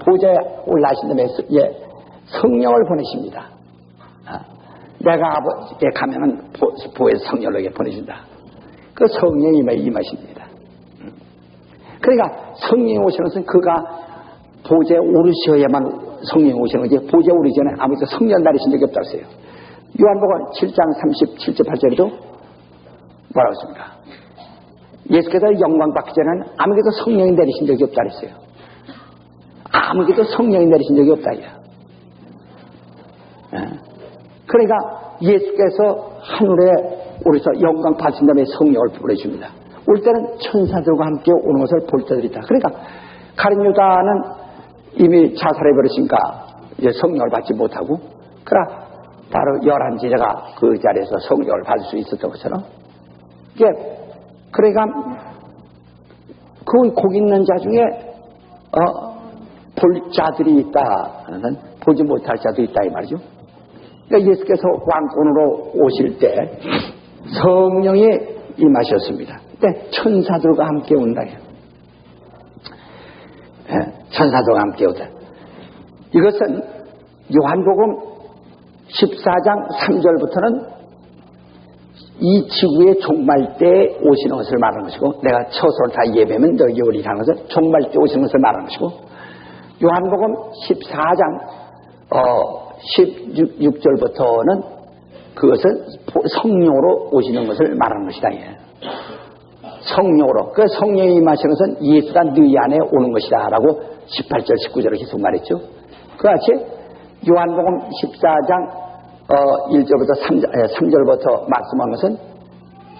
보좌에 올라가신 다음에 성령을 보내십니다. 내가 아버지께 가면은 보혜서 성령을 보내준다. 그 성령이 임하십니다. 그러니까 성령이 오시는 것은 그가 보좌에 오르셔야만 성령이 오시는 거지, 보좌에 오르기 전에 아무도 성령 내리신 적이 없다고 했어요. 요한복음 7장 37절 8절에도 뭐라고 했습니까? 예수께서 영광 받기 전에는 아무에게도 성령이 내리신 적이 없다 그랬어요. 아무에게도 성령이 내리신 적이 없다. 그러니까 예수께서 하늘에 오르셔서 영광 받으신 다음에 성령을 보내줍니다. 올 때는 천사들과 함께 오는 것을 볼 자들이 있다. 그러니까 가룟유다는 이미 자살해버렸으니까 성령을 받지 못하고, 그러나 바로 11제자가 그 자리에서 성령을 받을 수 있었던 것처럼, 그러니까 거기 있는 자 중에 볼 자들이 있다, 보지 못할 자도 있다 이 말이죠. 그러니까 예수께서 왕권으로 오실 때 성령이 임하셨습니다. 그때 천사들과 함께 온다. 천사들과 함께 오다. 이것은 요한복음 14장 3절부터는 이 지구의 종말 때 오시는 것을 말하는 것이고, 내가 처소를 다 예배면 너희 오리라는 것은 종말 때 오시는 것을 말하는 것이고, 요한복음 14장 16절부터는 그것은 성령으로 오시는 것을 말하는 것이다. 성령으로. 그 성령이 임하시는 것은 예수가 너희 안에 오는 것이다 라고 18절 19절을 계속 말했죠. 그같이 요한복음 14장 1절부터 3절부터 말씀한 것은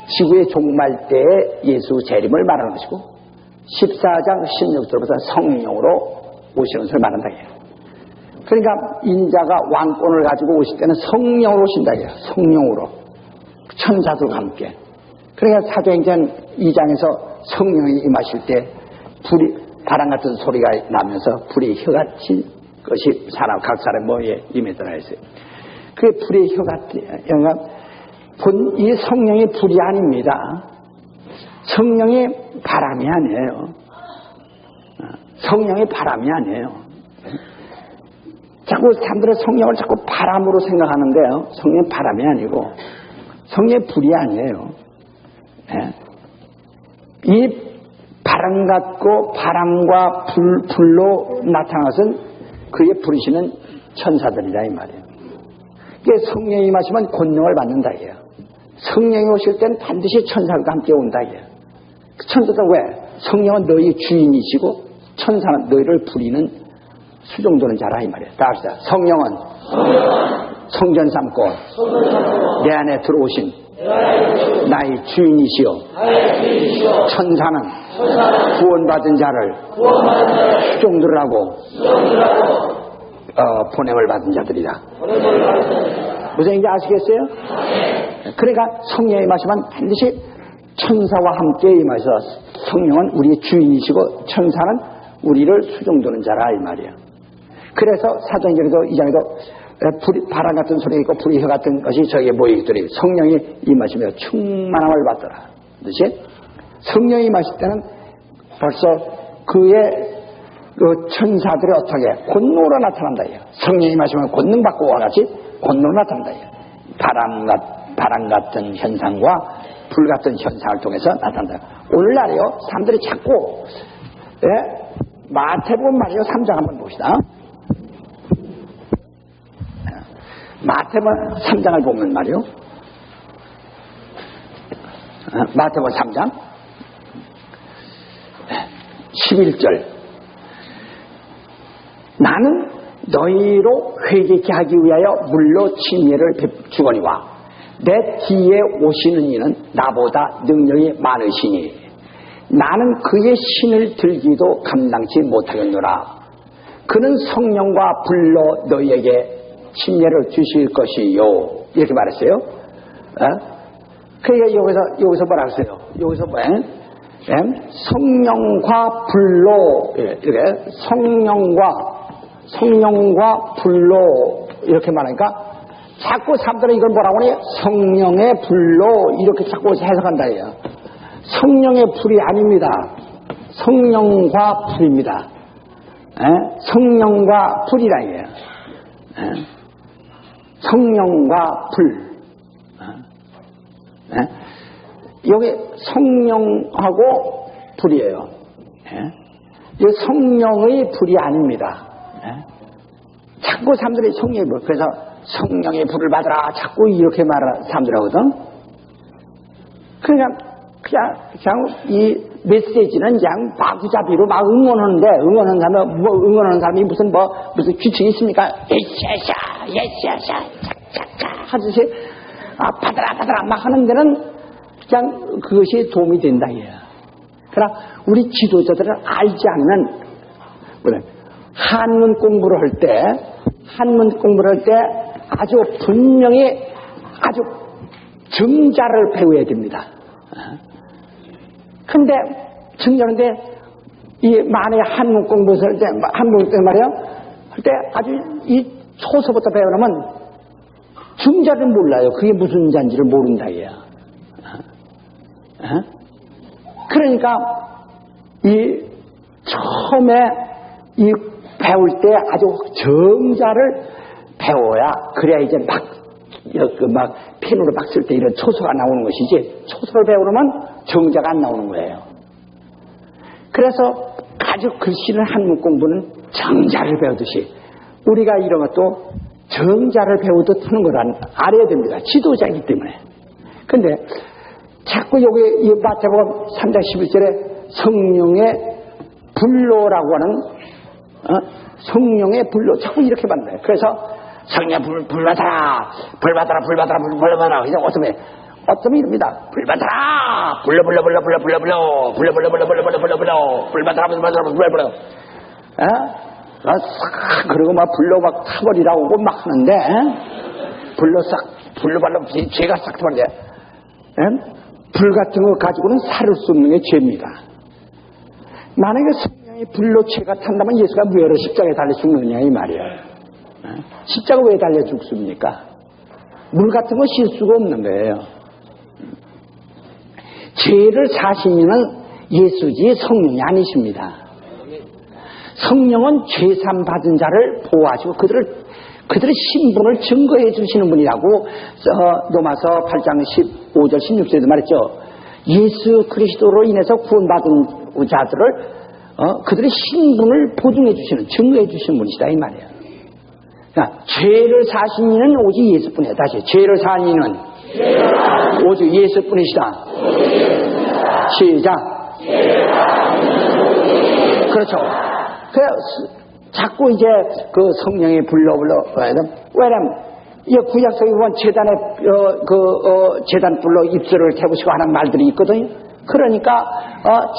지구의 종말 때에 예수 재림을 말하는 것이고, 14장 16절부터 성령으로 오시는 것을 말한다. 그러니까 인자가 왕권을 가지고 오실 때는 성령으로 오신다. 성령으로. 천사들과 함께. 그러니까 사도행전 2장에서 성령이 임하실 때 바람 같은 소리가 나면서 불의 혀같이 것이 각 사람 머리에 임했더라 했어요. 그게 불의 혀같이, 이 성령이 불이 아닙니다. 성령이 바람이 아니에요. 성령이 바람이 아니에요. 자꾸 사람들은 성령을 자꾸 바람으로 생각하는데요. 성령은 바람이 아니고 성령이 불이 아니에요. 이 바람 같고 바람과 불로 나타난 것은 그의 부르시는 천사들이다 이 말이에요. 이게 성령이 임하시면 권능을 받는다 이에요. 성령이 오실 때는 반드시 천사들과 함께 온다. 천사들은 왜? 성령은 너희 주인이시고 천사는 너희를 부리는 수종도는 자라 이 말이에요. 다 합시다. 성령은 성전 삼고 내 안에 들어오신 나의 주인이시여 천사는 구원받은 자를 수종들하고 보냄을 받은 자들이다. 무슨 얘기인지 아시겠어요? 그러니까 성령이 임하시면 반드시 천사와 함께 임하셔서 성령은 우리의 주인이시고 천사는 우리를 수종도는 자라 이 말이에요. 그래서 사도행전에도 2장에도 바람 같은 소리 있고 불의 혀 같은 것이 저에게 모이더니 성령이 임하시며 충만함을 받더라. 그렇지? 성령이 임하실 때는 벌써 그의 그 천사들이 어떻게 권능으로 나타난다. 성령이 임하시면 권능 받고 와 같이 권능으로 나타난다. 바람 같은 현상과 불 같은 현상을 통해서 나타난다. 오늘날에요 사람들이 자꾸 마태복음 말이요 3장 한번 봅시다. 마태복음 3장을 보면 말이요 마태복음 3장 11절 나는 너희로 회개케 하기 위하여 물로 침례를 주거니와 내 뒤에 오시는 이는 나보다 능력이 많으시니 나는 그의 신을 들기도 감당치 못하겠노라. 그는 성령과 불로 너희에게 침례를 주실 것이요. 이렇게 말했어요. 그러니까 여기서 뭐라 했어요? 여기서 뭐예요? 성령과 불로 이렇게 성령과 불로 이렇게 말하니까 자꾸 사람들은 이걸 뭐라고 하니? 성령의 불로 이렇게 자꾸 해석한다 해요. 성령의 불이 아닙니다. 성령과 불입니다. 성령과 불이라 해요. 성령과 불. 여기 성령하고 불이에요. 이 성령의 불이 아닙니다. 자꾸 사람들이 성령의 불, 그래서 성령의 불을 받으라 자꾸 이렇게 말하는 사람들 하거든. 그러니까 그냥 이 메시지는 그냥 마구잡이로 막 응원하는 사람이 무슨 규칙이 있습니까? 예샤샤 하듯이 받아라 막 하는 데는 그냥 그것이 도움이 된다 이거야. 그러나 우리 지도자들은 알지 않는 한문 공부를 할 때 아주 분명히 아주 정자를 배워야 됩니다. 근데 정자인데 이 만약에 한문 공부를 할 때 말이야 할 때 아주 이 초서부터 배우려면 정자를 몰라요. 그게 무슨 자인지를 모른다 이야. 그러니까 이 처음에 이 배울 때 아주 정자를 배워야 그래야 이제 막 펜으로 막 쓸 때 이런 초소가 나오는 것이지 초소를 배우려면 정자가 안 나오는 거예요. 그래서 아주 글씨는 한문 공부는 정자를 배우듯이 우리가 이런 것도 정자를 배우듯 하는 걸 알아야 됩니다. 지도자이기 때문에. 근데 자꾸 여기 이 마태복음 3장 11절에 성령의 불로라고 하는 성령의 불로 자꾸 이렇게 만나요. 그래서 성령의 불 받아라. 그래서 어쩌면 이럽니다. 불 받아라. 불러. 그리고 막 불로 막 타버리라고 막 하는데, 불로 발로 죄가 싹 타버리는데, 불 같은 거 가지고는 살을 수 없는 게 죄입니다. 만약에 성령의 불로 죄가 탄다면 예수가 왜로 십자가에 달려 죽느냐 이 말이에요. 십자가 왜 달려 죽습니까? 물 같은 거 실 수가 없는 거예요. 죄를 사시면은 예수지 성령이 아니십니다. 성령은 죄산 받은 자를 보호하시고 그들의 신분을 증거해 주시는 분이라고 로마서 8장 15절 16절에도 말했죠. 예수 그리스도로 인해서 구원받은 자들을 그들의 신분을 보증해 주시는 증거해 주시는 분이시다 이 말이에요. 그러니까 죄를 사신 이는 오직 예수뿐이에요. 다시 죄를 산 이는 오직 예수뿐이시다. 시작. 그렇죠. 그래서 자꾸 이제 그 성령이 불러 왜냐면 이 구약성에 보면 재단에 재단 불러 입술을 태우시고 하는 말들이 있거든요. 그러니까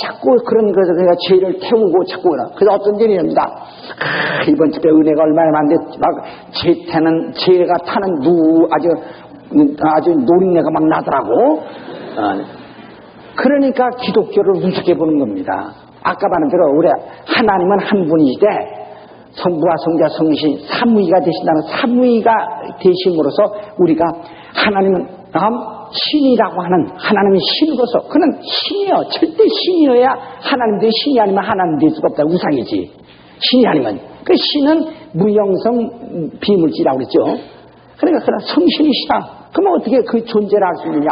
자꾸 그런 것에 내가 죄를 태우고 자꾸 그래서 어떤 일이 있습니다. 이번 집에 은혜가 얼마나 많은데 막 죄가 타는 아주 노린내가 막 나더라고. 그러니까 기독교를 우습게 보는 겁니다. 아까 말한 대로 우리 하나님은 한 분이시되 성부와 성자 성신 삼위가 되신다는 삼위가 되심으로써 우리가 하나님은 신이라고 하는 하나님의 신으로서 그는 신이요 절대 신이어야 하나님도 신이 아니면 하나님 될 수가 없다. 우상이지. 신이 아니면 그 신은 무형성 비물질이라고 그랬죠. 그러니까 그런 성신이시다. 그러면 어떻게 그 존재를 알 수 있느냐?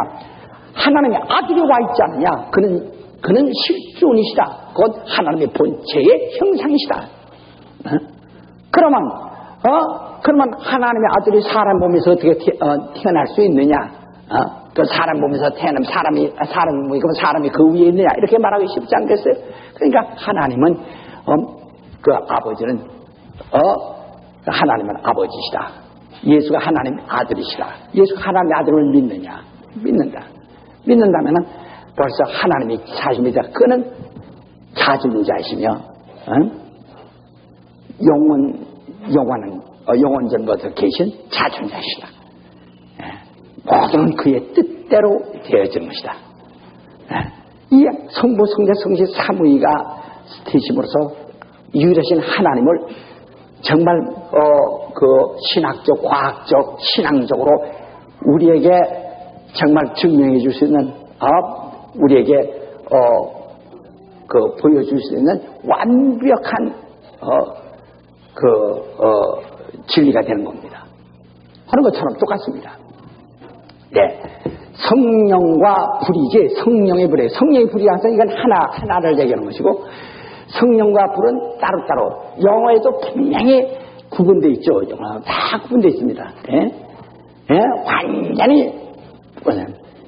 하나님의 아들이 와 있지 않느냐? 그는 실존이시다. 곧 하나님의 본체의 형상이시다. 그러면 하나님의 아들이 사람 몸에서 어떻게 태어날 수 있느냐? 그 사람 몸에서 태어나면 사람이 그 위에 있느냐? 이렇게 말하기 쉽지 않겠어요? 그러니까 하나님은 그 아버지는 하나님은 아버지시다. 예수가 하나님의 아들이시다. 예수가 하나님의 아들을 믿느냐? 믿는다면은 벌써 하나님이 자신이다. 그는 자주자이시며 영원전부터 계신 자주자이시다. 모든 그의 뜻대로 되어진 것이다. 이 성부, 성자, 성신 삼위가 되심으로써 유일하신 하나님을 정말 그 신학적, 과학적, 신앙적으로 우리에게 정말 증명해 줄 수 있는 우리에게 보여줄 수 있는 완벽한 진리가 되는 겁니다. 하는 것처럼 똑같습니다. 네, 성령과 불이지 성령의 불이에요. 성령의 불이라서 이건 하나를 얘기하는 것이고 성령과 불은 따로따로 영어에도 분명히 구분되어 있죠. 영어 다 구분되어 있습니다. 완전히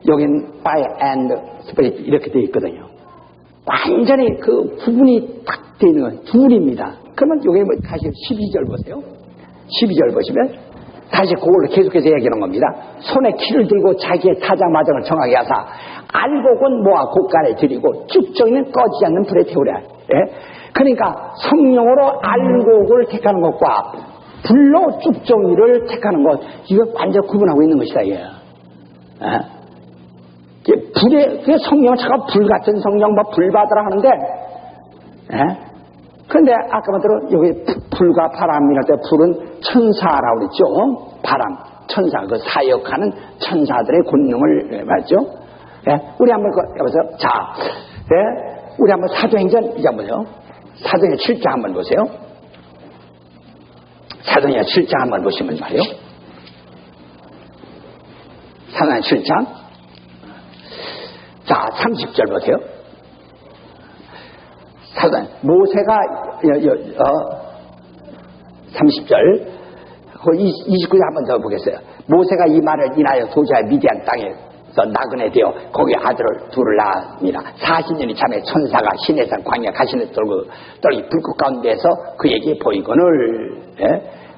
여긴 fire and spirit 이렇게 되어 있거든요. 완전히 그 구분이 딱 되어 있는 건 둘입니다. 그러면 여기 다시 12절 보세요. 12절 보시면 다시 그걸로 계속해서 얘기하는 겁니다. 손에 키를 들고 자기의 타작마정을 정하게 하사 알곡은 모아 곡간에 들이고 쭉정이는 꺼지지 않는 불에 태우랴. 그러니까 성령으로 알곡을 택하는 것과 불로 쭉정이를 택하는 것 이거 완전 구분하고 있는 것이다. 불에 성령은 잠깐 불 같은 성령 불 받으라 하는데 그런데 아까 말대로 여기 불과 바람이랄 때 불은 천사라고 그랬죠. 바람, 천사, 그 사역하는 천사들의 권능을 말이죠. 우리 한번 해보세요. 자, 우리 한번 사도행전 이제 한번요. 사도행전 7장 한번 보세요. 사도행전 7장 한번 보시면 말이요. 사도행전 7장. 자, 30절 보세요. 사도행 모세가 30절 29절 한번 더 보겠어요. 모세가 이 말을 인하여 도저히 미디안 땅에서 나그네 되어 거기 아들을 둘을 낳았습니다. 40년이 참에 천사가 시내산 광야 가시는 떨기 불꽃 가운데에서 그에게 보이거늘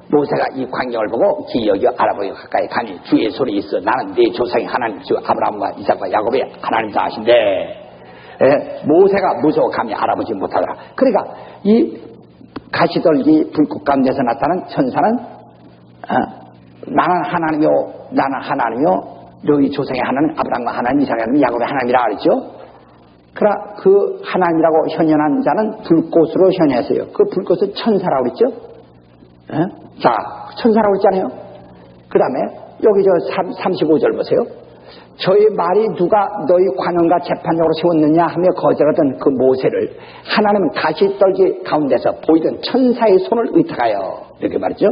모세가 이 광경을 보고 기여겨 알아보고 가까이 가니 주의 소리 있어 나는 네 조상이 하나님 주 아브라함과 이삭과 야곱의 하나님이다 하신대. 모세가 무서워 감히 알아보지 못하더라. 그러니까 이 가시떨기 불꽃 가운데서 나타난 천사는 나는 하나님이요 너희 조상의 하나님 아브라함과 하나님 이삭의 하나님 야곱의 하나님이라 그랬죠. 그러나 그 하나님이라고 현현한 자는 불꽃으로 현현했어요. 그 불꽃은 천사라고 그랬죠. 자, 천사라고 했잖아요. 그 다음에 여기 35절 보세요. 저희 말이 누가 너희 관원과 재판장으로 세웠느냐 하며 거절하던 그 모세를 하나님은 가시떨기 가운데서 보이던 천사의 손을 의탁하여 이렇게 말이죠.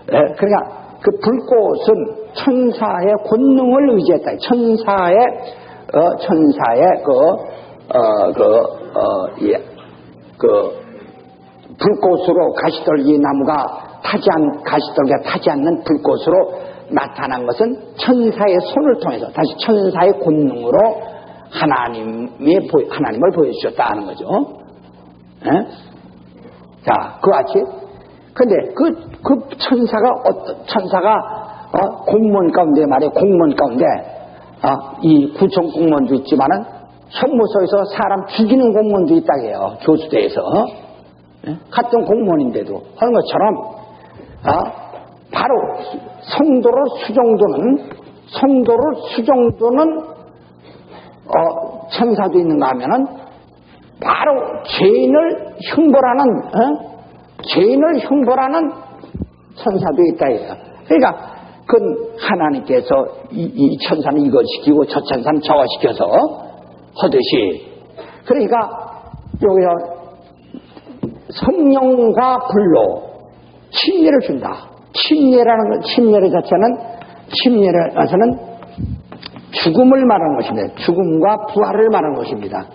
그러니까 그 불꽃은 천사의 권능을 의지했다. 천사의 불꽃으로 가시떨기 나무가 가시떨기가 타지 않는 불꽃으로 나타난 것은 천사의 손을 통해서 다시 천사의 권능으로 하나님을 보여주셨다 하는 거죠. 예? 자, 그와 같이. 근데 그 천사가 공무원 가운데 말이에요. 공무원 가운데 이 구청 공무원도 있지만은 형무소에서 사람 죽이는 공무원도 있다고 해요. 교수대에서. 예? 같은 공무원인데도 하는 것처럼 바로 성도를 수정도는 천사도 있는가 하면은 바로 죄인을 형벌하는 천사도 있다 해요. 그러니까 하나님께서 이 천사는 이거 시키고 저 천사는 저거 시켜서 하듯이, 그러니까 여기서 성령과 불로 침례를 준다. 침례 자체는 죽음을 말하는 것입니다. 죽음과 부활을 말하는 것입니다.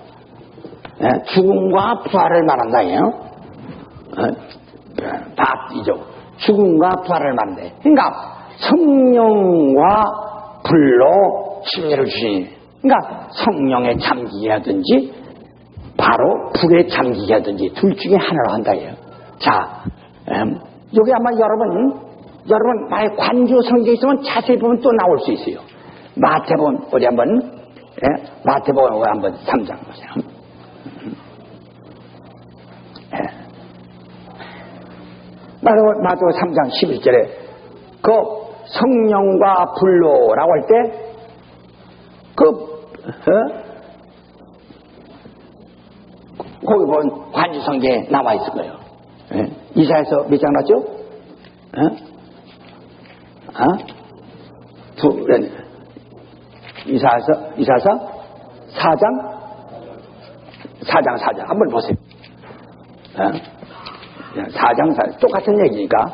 예, 죽음과 부활을 말한다예요. 이죠. 죽음과 부활을 말한다. 그러니까 성령과 불로 침례를 주시니, 그러니까 성령에 잠기게 하든지 바로 불에 잠기게 하든지 둘 중에 하나로 한다예요. 자, 여기 아마 여러분 만약 관조 성경에 있으면 자세히 보면 또 나올 수 있어요. 마태복음 우리 한번 마태복음 한번 3장 보세요. 마태복음 3장 11절에 그 성령과 불로라고 할 때 거기 보면 관조 성경에 나와 있을 거예요. 이사야서 몇 장 났죠? 이사야서 4장 한번 보세요. 4장 똑같은 얘기니까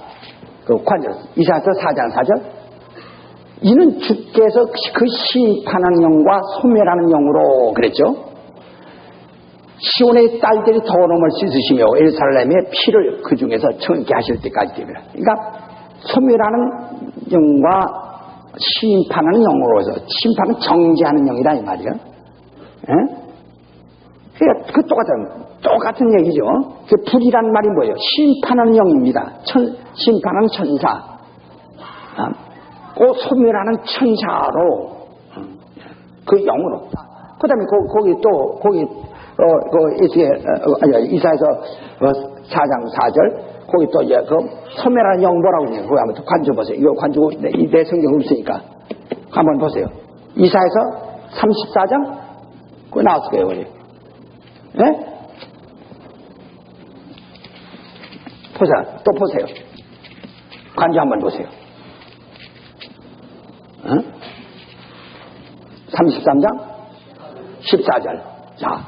이사야서 4장 4절 이는 주께서 그 심판하는 영과 소멸하는 영으로 그랬죠. 시온의 딸들이 더러움을 씻으시며 예루살렘의 피를 그 중에서 정케 하실 때까지 됩니다. 그러니까 소멸하는 영과 심판하는 영으로서, 심판은 정죄하는 영이다 이 말이에요. 그러니까 그 똑같은 얘기죠. 그 불이란 말이 뭐예요? 심판하는 영입니다. 심판하는 천사. 그 소멸하는 천사로 그 영으로. 그 다음에 거기 이사야서 4장 4절 거기 또 그 소멸하는 영 뭐라고 그래요? 거기 한번 관조 보세요. 이거 관조 내 성경 없으니까 한번 보세요. 이사야서 34장 그거 나왔을 거예요, 우리. 네? 보세요. 또 보세요. 관조 한번 보세요. 33장 14절. 자,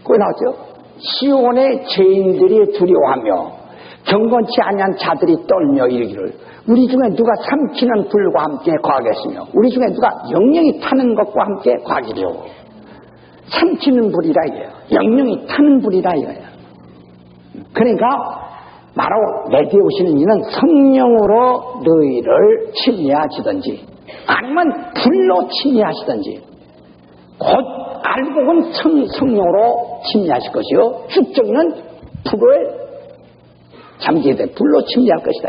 거기 나왔죠? 시온의 죄인들이 두려워하며 경건치 아니한 자들이 떨며 이르기를 우리 중에 누가 삼키는 불과 함께 거하겠으며 우리 중에 누가 영영이 타는 것과 함께 거하기려. 삼키는 불이라 이거예요. 영영이 타는 불이라 이거예요. 그러니까 바로 내게 오시는 이는 성령으로 너희를 침례하시든지 아니면 불로 침례하시든지 곧 알복은 성령으로 침례하실 것이요 죽정은 불에 잠기게 돼 불로 침례할 것이다.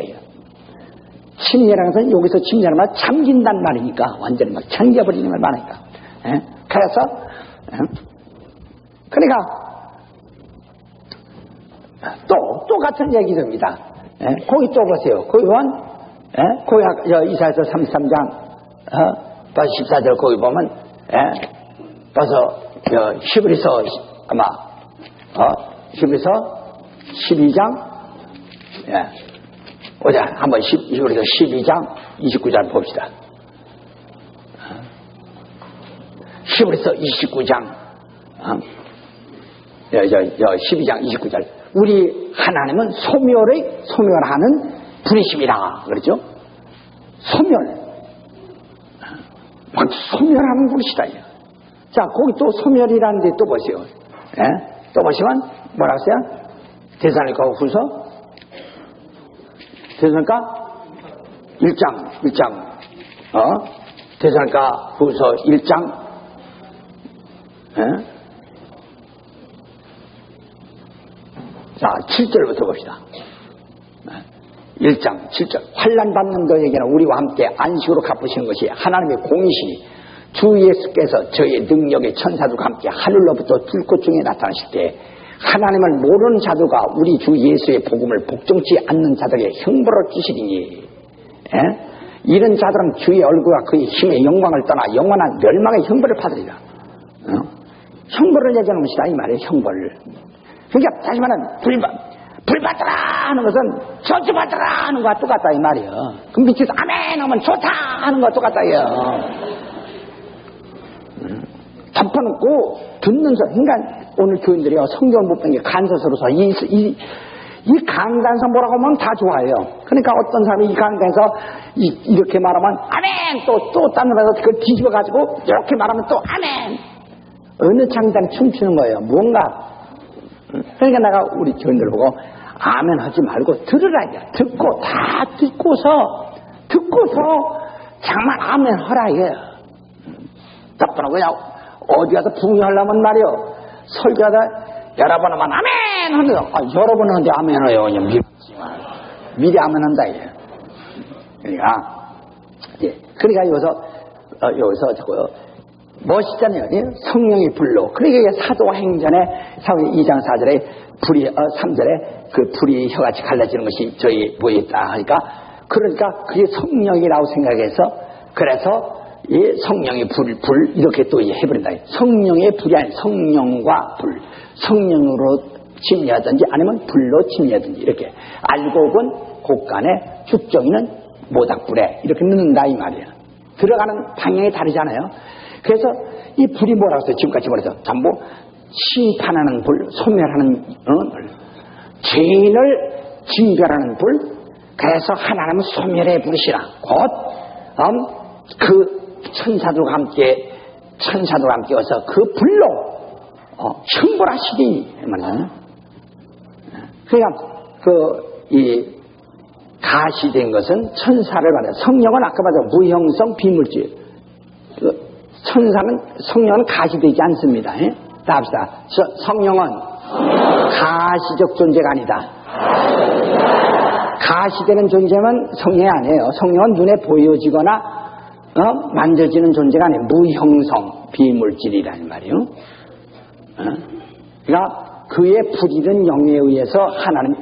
침례라는 것은 여기서 침례하는 말 잠긴단 말이니까 완전히 막 잠겨버리는 걸 말하니까. 그래서 그러니까 또 같은 얘기 됩니다. 거기 또 보세요. 거기 보면 거기 이사야서 33장 14절 거기 보면 벌써 히브리서 아마 히브리서 12장 오자 한번 히브리서 12장 29절 봅시다. 히브리서 29장 12장 29절 우리 하나님은 소멸하는 분이십니다. 그렇죠? 막 소멸하는 분이시다. 자, 거기 또 소멸이라는 데 또 보세요. 또 보시면 뭐라고 써요? 데살로니가 후서? 데살로니가 1장, 데살로니가 후서 1장, 자, 7절부터 봅시다. 1장 7절. 환난 받는 너에게는 우리와 함께 안식으로 갚으시는 것이 하나님의 공이시니 주 예수께서 저의 능력의 천사들과 함께 하늘로부터 불꽃 중에 나타나실 때 하나님을 모르는 자들과 우리 주 예수의 복음을 복종치 않는 자들에게 형벌을 주시리니, 이런 자들은 주의 얼굴과 그의 힘의 영광을 떠나 영원한 멸망의 형벌을 받으리라. 형벌을 예정하는 것이다 이 말이에요. 형벌을. 그러니까 다시 말하면 불 받으라 하는 것은 저주 받으라 하는 것과 똑같다 이 말이에요. 그럼 밑에서 아멘 하면 좋다 하는 것과 똑같다 이요. 덮어놓고 듣는 소. 그러니까 오늘 교인들이요 성경을 못 본 게 간서서로서 이 강단에서 뭐라고 하면 다 좋아해요. 그러니까 어떤 사람이 이 강단에서 이렇게 말하면 아멘, 또 딴 데서 그걸 뒤집어 가지고 이렇게 말하면 또 아멘. 어느 장단에 춤추는 거예요. 뭔가. 그러니까 내가 우리 교인들 보고 아멘 하지 말고 들으라 이게. 듣고서 정말 아멘 하라 이게. 답변하고 그냥 어디 가서 부흥하려면 말이요 설교하다 여러분 하면 아멘 하면 여러분 하는데 아멘 해요. 그냥 미리 아멘 한다 이게. 그러니까 여기서 자꾸 멋있잖아요. 성령의 불로. 그러니까 사도행전의 2장 4절에 3절에 그 불이 혀같이 갈라지는 것이 저희 뭐에 있다 하니까 그러니까 그게 성령이라고 생각해서 그래서 성령의 불 이렇게 또 해버린다. 성령의 불이 아닌 성령과 불. 성령으로 침례하든지 아니면 불로 침례하든지 이렇게 알고 본 곳간에 축정이는 모닥불에 이렇게 넣는다 이 말이에요. 들어가는 방향이 다르잖아요. 그래서 이 불이 뭐라고 했어요? 지금까지 말해서 전부 심판하는 불, 소멸하는 불, 죄인을 징별하는 불. 그래서 하나님은 소멸의 불이시라. 곧 그 천사들과 함께 와서 그 불로 형벌하시리 말이야. 그러니까 이 가시된 것은 천사를 말해요. 성령은 아까 말한 무형성 비물질. 성령은 가시되지 않습니다. 다 합시다. 성령은 가시적 존재가 아니다. 가시되는 존재는 성령이 아니에요. 성령은 눈에 보여지거나 만져지는 존재가 아니에요. 무형성 비물질이라는 말이에요. 그러니까 그의 불이른 영에 의해서 하나님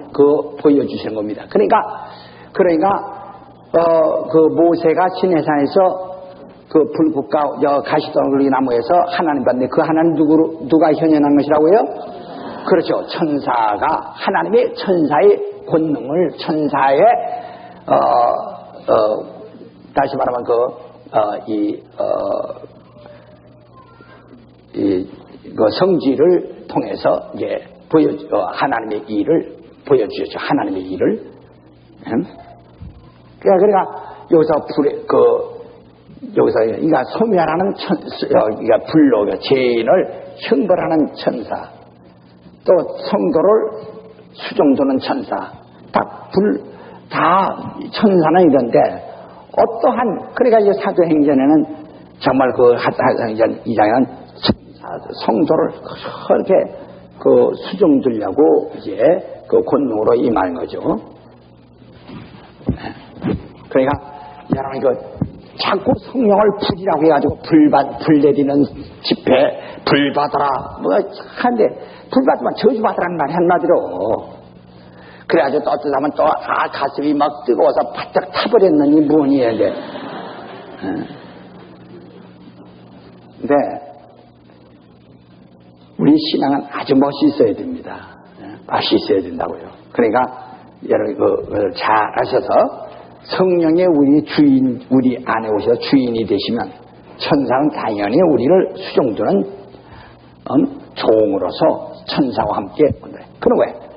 보여주시는 겁니다. 그러니까 그 모세가 시내산에서 그 불꽃과 가시덩어리 나무에서 하나님 봤는데 그 하나님 누가 현현한 것이라고요? 그렇죠. 천사가 하나님의 천사의 권능을 천사의 다시 말하면 그 성질을 통해서 이제 하나님의 일을 보여주셨죠. 하나님의 일을. 그러니까 여기서 여기가 소멸하는 불로 죄인을 형벌하는 천사, 또 성도를 수종두는 천사, 다 천사는 이런데 어떠한 그러니까 이제 사도행전에는 정말 사도행전 2장에는 성도를 그렇게 수종두려고 이제 그 권능으로 임하는 거죠. 그러니까 여러분 자꾸 성령을 불이라고 해가지고 불 내리는 집회 불 받아라 한데 불 받으면 저주 받으라는 말이 한마디로. 그래가지고 또 어떤 사람은 가슴이 막 뜨거워서 바짝 타버렸느니 뭐니 근데 우리 신앙은 아주 멋이 있어야 됩니다. 맛이 있어야 된다고요. 그러니까 여러분 잘 아셔서 성령의 우리 안에 오셔서 주인이 되시면 천사는 당연히 우리를 수종두는 종으로서 천사와 함께 온다. 그런 거예요.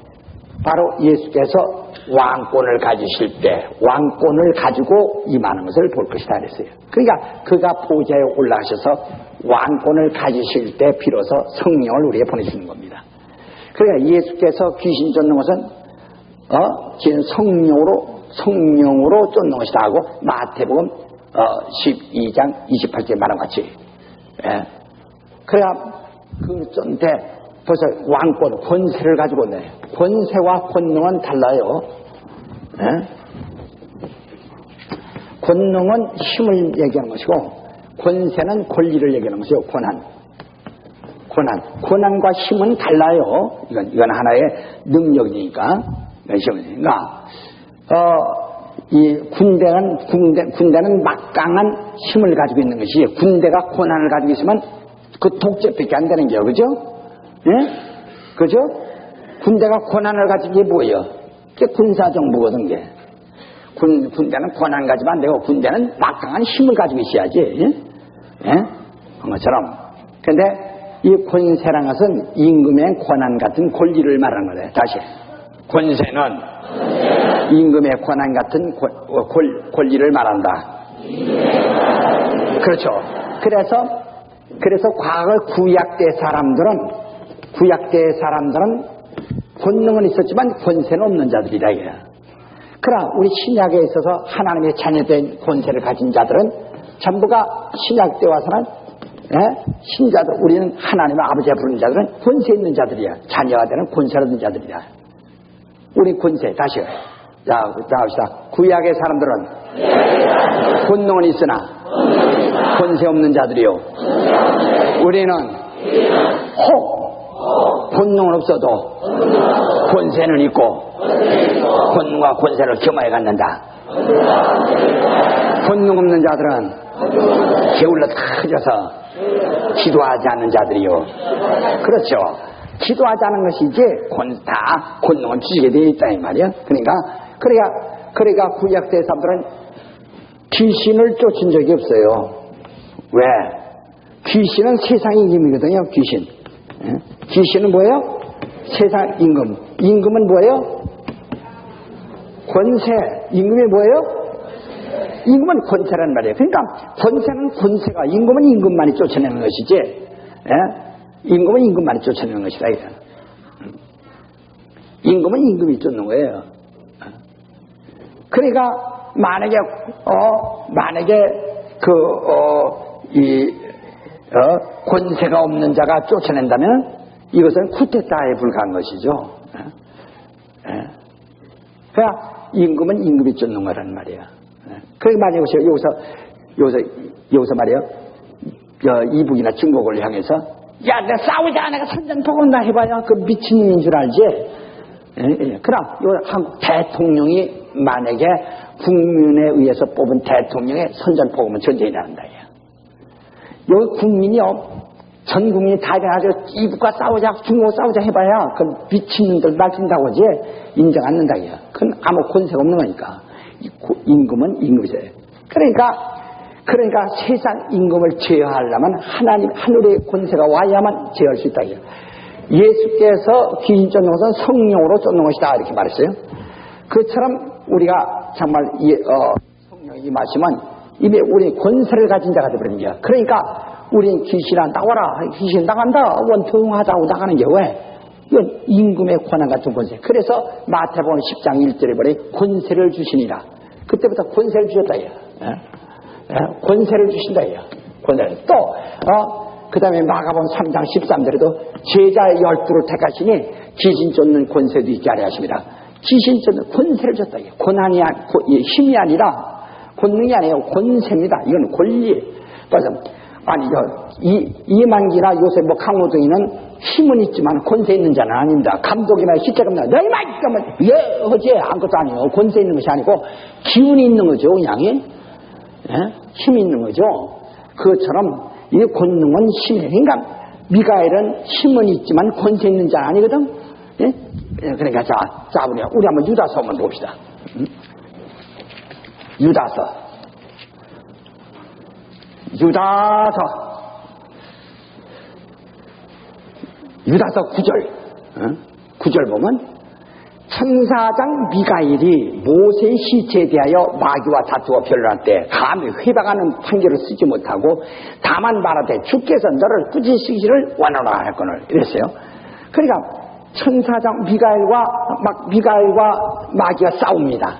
바로 예수께서 왕권을 가지실 때 왕권을 가지고 임하는 것을 볼 것이다 그랬어요. 그러니까 그가 보좌에 올라가셔서 왕권을 가지실 때 비로소 성령을 우리에게 보내주는 겁니다. 그러니까 예수께서 귀신 쫓는 것은 지금 성령으로 성령으로 쫓는 것이다 하고 마태복음 12장 28절에 말한 같이. 예. 그래야 그 쫓는데 벌써 왕권 권세를 가지고 있네. 권세와 권능은 달라요. 예? 권능은 힘을 얘기하는 것이고 권세는 권리를 얘기하는 것이요. 권한과 힘은 달라요. 이건 하나의 능력이니까. 이 군대는 막강한 힘을 가지고 있는 것이, 군대가 권한을 가지고 있으면 그 독재밖에 안 되는 게요. 그죠? 예? 그죠? 군대가 권한을 가진 게 뭐예요? 그게 군사정부거든, 게. 군대는 권한 가지면 안 되고, 군대는 막강한 힘을 가지고 있어야지. 예? 그런 것처럼. 근데 이 권세라는 것은 임금의 권한 같은 권리를 말하는 거예요. 다시. 권세는 임금의 권한 같은 권리를 말한다. 그렇죠. 그래서 과거 구약대 사람들은 권능은 있었지만 권세는 없는 자들이다 이거야. 그러나 우리 신약에 있어서 하나님의 자녀된 권세를 가진 자들은 전부가 신약 때 와서는 신자들, 우리는 하나님의 아버지가 부르는 자들은 권세 있는 자들이야. 자녀가 되는 권세를 얻는 자들이야. 우리 권세, 다시요. 자, 합시다. 구약의 사람들은 권능은 있으나 권세 없는 자들이요. 우리는 권능은 없어도 권세는 있고 권능과 권세를 겸하여 갖는다. 권능 없는 자들은 게을러 터져서 기도하지 않는 자들이요. 그렇죠. 기도하지 않는 것이 이제 다 권능을 주시게 되어 있다 이 말이야. 그러니까 구약대 사람들은 귀신을 쫓은 적이 없어요. 왜? 귀신은 세상 임금이거든요. 귀신은 뭐예요? 세상 임금. 임금은 뭐예요? 권세. 임금이 뭐예요? 임금은 권세란 말이에요. 그러니까 권세는 권세가, 임금은 임금만이 쫓아내는 것이지. 예? 임금은 임금만이 쫓아내는 것이다. 임금은 임금이 쫓는 거예요. 그러니까 만약에 권세가 없는 자가 쫓아낸다면 이것은 쿠데타에 불과한 것이죠. 그러니까 임금은 임금이 쫓는 거란 말이야. 그러니까 만약에 여기서 말이에요. 이북이나 중국을 향해서 야, 내가 싸우자, 내가 선전포고는 나 해봐야 그 미친놈인 줄 알지? 그럼 한국 대통령이 만약에 국민에 의해서 뽑은 대통령의 선전포고면 전쟁이 나는다. 여기 국민이요, 전 국민이 다 일어나서 이북과 싸우자, 중국과 싸우자 해봐야 그 미친놈들 날뛴다고 하지 인정 안 한다. 그건 아무 권세가 없는 거니까. 임금은 임금이죠. 그러니까 세상 임금을 제어하려면 하나님 하늘의 권세가 와야만 제어할 수 있다. 예수께서 귀신 쫓는 것은 성령으로 쫓는 것이다 이렇게 말했어요. 그처럼 우리가 정말 성령이 임하시면 이미 우리 권세를 가진 자가 되어버리는 거야. 그러니까 우리는 귀신아 나와라, 귀신 나간다, 원통하자고 나가는 게 왜? 이건 임금의 권한 같은 권세. 그래서 마태복음 10장 1절에 보니 권세를 주시니라. 그때부터 권세를 주셨다. 권세를 주신다. 권세를. 또 그 다음에 마가복음 3장 13절에도 제자 12를 택하시니 귀신 쫓는 권세도 있게 하려 하십니다. 귀신 쫓는 권세를 줬다. 권한이 힘이 아니라 권능이 아니에요. 권세입니다. 이건 권리. 그래서 이만기나 요새 강호동이는 힘은 있지만 권세 있는 자는 아닙니다. 감독이나 시체감나 너희 말이면 예 어제 아무것도 아니에요. 권세 있는 것이 아니고 기운이 있는 거죠. 그냥 힘이 있는 거죠. 그것처럼 이 권능은 힘이에요. 그러니까 미가엘은 힘은 있지만 권세 있는 자 아니거든. 예? 그러니까 자 우리 한번 유다서 한번 봅시다. 유다서 9절 보면 천사장 미가엘이 모세의 시체에 대하여 마귀와 다투어 변론할 때 감히 회박하는 판결을 쓰지 못하고 다만 말하되 주께서 너를 꾸짖으시기를 원하노라 했거늘 이랬어요. 그러니까 천사장 미가엘과 마귀가 싸웁니다.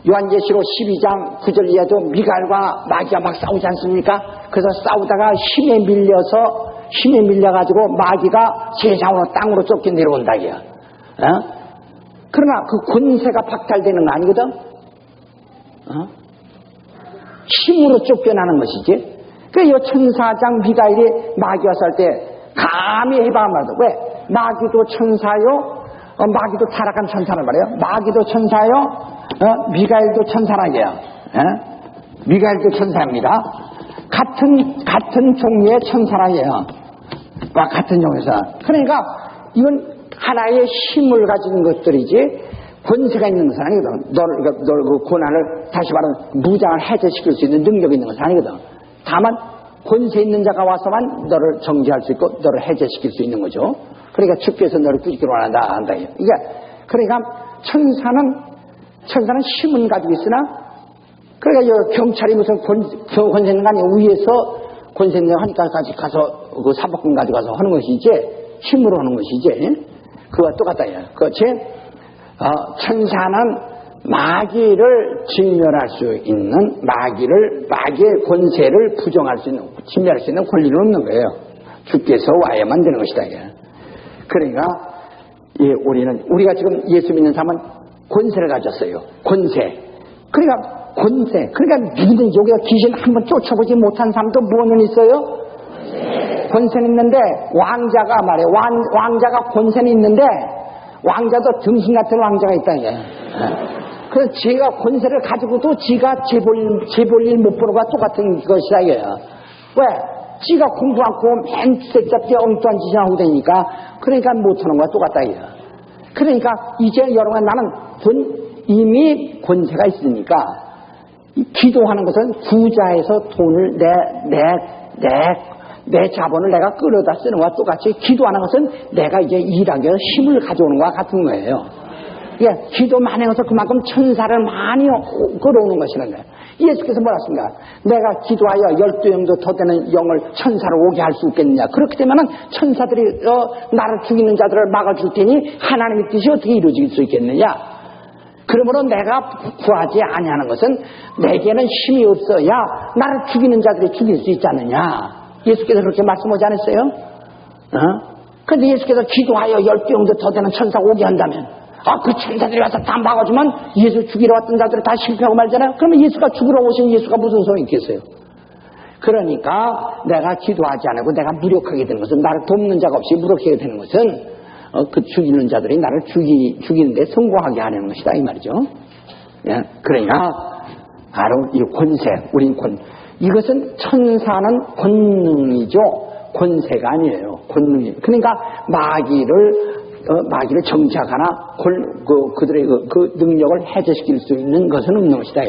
요한계시록 12장 9절 이하도 미갈과 마귀가 막 싸우지 않습니까? 그래서 싸우다가 힘에 밀려가지고 마귀가 세상으로 땅으로 쫓겨 내려온다 이야. 그러나 그 권세가 박탈되는 거 아니거든? 힘으로 쫓겨나는 것이지. 그 요 천사장 미가엘이 마귀와 싸울 때 감히 해봐 말도 왜? 마귀도 천사요, 마귀도 타락한 천사란 말이에요. 마귀도 천사요, 미가엘도 천사라게요. 미가엘도 천사입니다. 같은 종류의 천사라게요. 같은 종류에서. 그러니까 이건 하나의 힘을 가진 것들이지 권세가 있는 것은 아니거든. 너를 그 고난을 다시 말하면 무장을 해제시킬 수 있는 능력이 있는 것은 아니거든. 다만 권세 있는 자가 와서만 너를 정지할 수 있고 너를 해제시킬 수 있는 거죠. 그러니까 주께서 너를 꾸짖기로 한다. 이게 그러니까 천사는 힘은 가지고 있으나 그러니까 경찰이 무슨 권세 있는 거 아니에요. 위에서 권세 있는 거 하니까 가서 그 사법권 가져가서 하는 것이지 힘으로 하는 것이지. 그와 똑같다. 그렇지? 천사는 마귀를 진멸할 수 있는 마귀의 권세를 부정할 수 있는, 진멸할 수 있는 권리는 없는 거예요. 주께서 와야만 되는 것이다. 그러니까 우리가 지금 예수 믿는 사람은 권세를 가졌어요. 권세. 그러니까 믿는 여기가 귀신 한번 쫓아보지 못한 사람도 뭐는 있어요? 권세는 있는데 왕자가 말이에요. 왕자가 권세는 있는데 왕자도 등신 같은 왕자가 있다. 그래서 지가 권세를 가지고도 지가 재볼 일 못 보는 거와 똑같은 것이다 이거야. 왜? 지가 공부 않고 맨 셋잡게 엉뚱한 짓을 하고 다니니까 그러니까 못하는 거와 똑같다 이거야. 그러니까 이제 여러분 나는 이미 권세가 있으니까 기도하는 것은 구자에서 돈을 내 자본을 내가 끌어다 쓰는 것과 똑같이 기도하는 것은 내가 이제 일하기 위해서 힘을 가져오는 것과 같은 거예요. 기도 많이 해서 그만큼 천사를 많이 끌어오는 것이라는 거예요. 예수께서 뭐라 했습니까? 내가 기도하여 12영도 더 되는 영을 천사로 오게 할 수 있겠느냐. 그렇게 되면은 천사들이 나를 죽이는 자들을 막아줄 테니 하나님의 뜻이 어떻게 이루어질 수 있겠느냐. 그러므로 내가 구하지 아니하는 것은 내게는 힘이 없어야 나를 죽이는 자들이 죽일 수 있지 않느냐. 예수께서 그렇게 말씀하지 않았어요? 그런데 예수께서 기도하여 12영도 더 되는 천사 오게 한다면 그 천사들이 와서 다 막아주면 예수 죽이러 왔던 자들이 다 실패하고 말잖아요. 그러면 예수가 죽으러 오신 예수가 무슨 소용이 있겠어요? 그러니까 내가 기도하지 않고 내가 무력하게 되는 것은, 나를 돕는 자가 없이 무력하게 되는 것은 그 죽이는 자들이 나를 죽이는데 성공하게 하는 것이다 이 말이죠. 그러니까 바로 이 권세, 우린 이것은 천사는 권능이죠. 권세가 아니에요. 권능이. 그러니까 마귀를 정착하나 그들의 그 능력을 해제시킬 수 있는 것은 없는 것이다.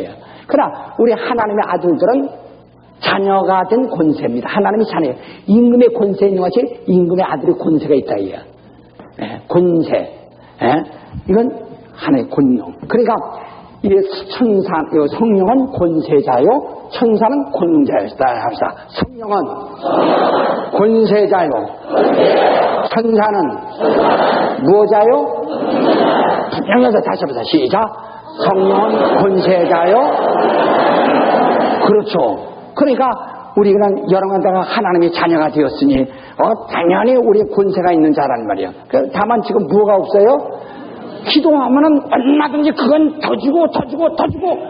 그러나 우리 하나님의 아들들은 자녀가 된 권세입니다. 하나님의 자녀예요. 임금의 권세 있는 것이 임금의 아들의 권세가 있다. 권세. 이건 하나의 권능. 그러니까 이 성령은 권세자요, 천사는 권능자였다. 성령은 권세자요, 천사는 무엇자요? 분명해서 다시 해보자. 시작. 성령은 권세자요. 그렇죠. 그러니까 우리는 여러분들과 하나님의 자녀가 되었으니 당연히 우리의 권세가 있는 자란 말이에요. 다만 지금 뭐가 없어요? 기도하면은 얼마든지 그건 더 주고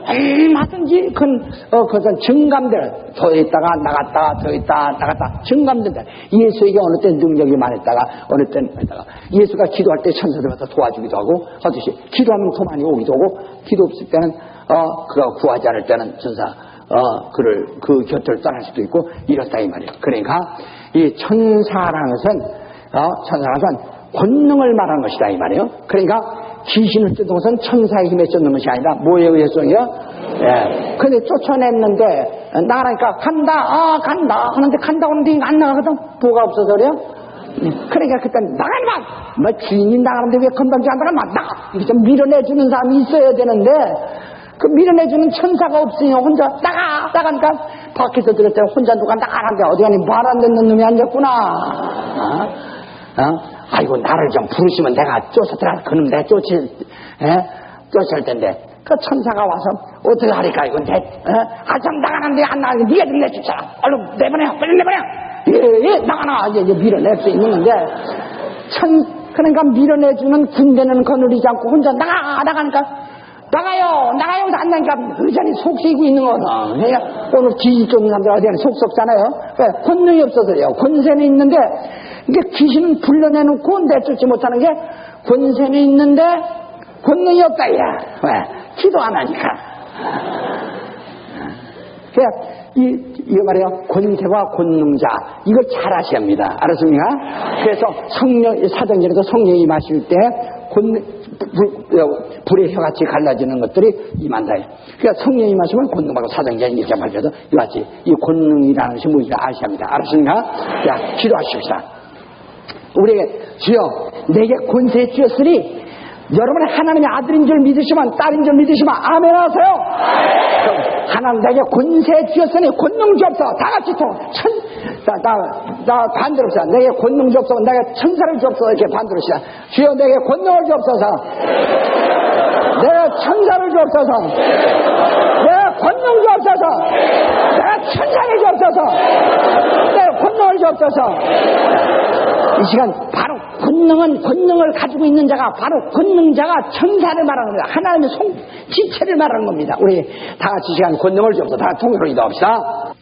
얼마든지 그것은 증감들, 더 있다가 나갔다가 더 있다가 나갔다 증감된다. 예수에게 어느 때 능력이 많았다가 어느 때는 있다가, 예수가 기도할 때 천사들 와서 도와주기도 하고 하듯이 기도하면 더 많이 오기도 하고, 기도 없을 때는 그가 구하지 않을 때는 천사 그를 그 곁을 떠날 수도 있고 이렇다 이 말이에요. 그러니까 이 천사라는 것은 권능을 말하는 것이다 이 말이에요. 그러니까 귀신을 쫓는 것은 천사의 힘에 쫓는 것이 아니라 뭐에 의해서요? 근데 쫓아냈는데 나가니까 간다 하는데 간다고 하는데 안 나가거든. 뭐가 없어서 그래요? 그러니까 그때 나가니까 주인이 나가는데 왜 건방지 안 나가? 이렇게 좀 밀어내주는 사람이 있어야 되는데 그 밀어내주는 천사가 없으니 혼자 나가니까 밖에서 들을 때 혼자 누가 나가는데 어디 가니 말 안 듣는 놈이 앉았구나. 아이고 나를 좀 부르시면 내가 쫓아들어갈 그놈 내가 쫓을 텐데 그 천사가 와서 어떻게 하니까 이건 참 나가는데 안 나가는데 네가 좀 내주자. 얼른 내보내, 빨리 내보내. 예, 나가나 이제 밀어낼 수 있는 건데 그러니까 밀어내주는 군대는 거느리지 않고 혼자 나가니까 나가요 안 나니까 의자니 속 쓰이고 있는 거는 오늘 지지 쫓는 사람들 어디에는 속 썩잖아요. 왜? 권능이 없어서요. 권세는 있는데 이게 귀신은 불러내놓고 내쫓지 못하는 게 권세는 있는데 권능이 없다 야. 왜? 기도 안 하니까. 그러니까 이거 말이에요. 권세와 권능자 이걸 잘 아셔야 합니다. 알았습니까? 그래서 사정전에도 성령이 임하실 때 불의 혀같이 갈라지는 것들이 임한다. 그러니까 성령이 임하시면 권능하고 사정전이 이렇게 말해도 이같이 이 권능이라는 것이 뭔지를 아셔야 합니다. 알았습니까? 자, 기도하십시다. 우리에게 주여 내게 권세 주었으니 여러분의 하나님의 아들인 줄 믿으시면 딸인 줄 믿으시면 아멘 하세요. 하나님 내게 권세 주었으니 권능 주옵소서. 다 같이 나 반대로 합시다. 내게 권능 주옵소서. 내게 천사를 주옵소서. 이렇게 반대로 합시다. 주여 내게 권능을 주옵소서. 내게 천사를 주옵소서. 내게 권능 주옵소서. 내게 천사를 주옵소서. 내게 권능을 주옵소서. 이 시간 바로 권능을 가지고 있는 자가 바로 권능자가 천사를 말하는 겁니다. 하나님의 지체를 말하는 겁니다. 우리 다 같이 이 시간 권능을 주옵소서. 다 통으로 기도합시다.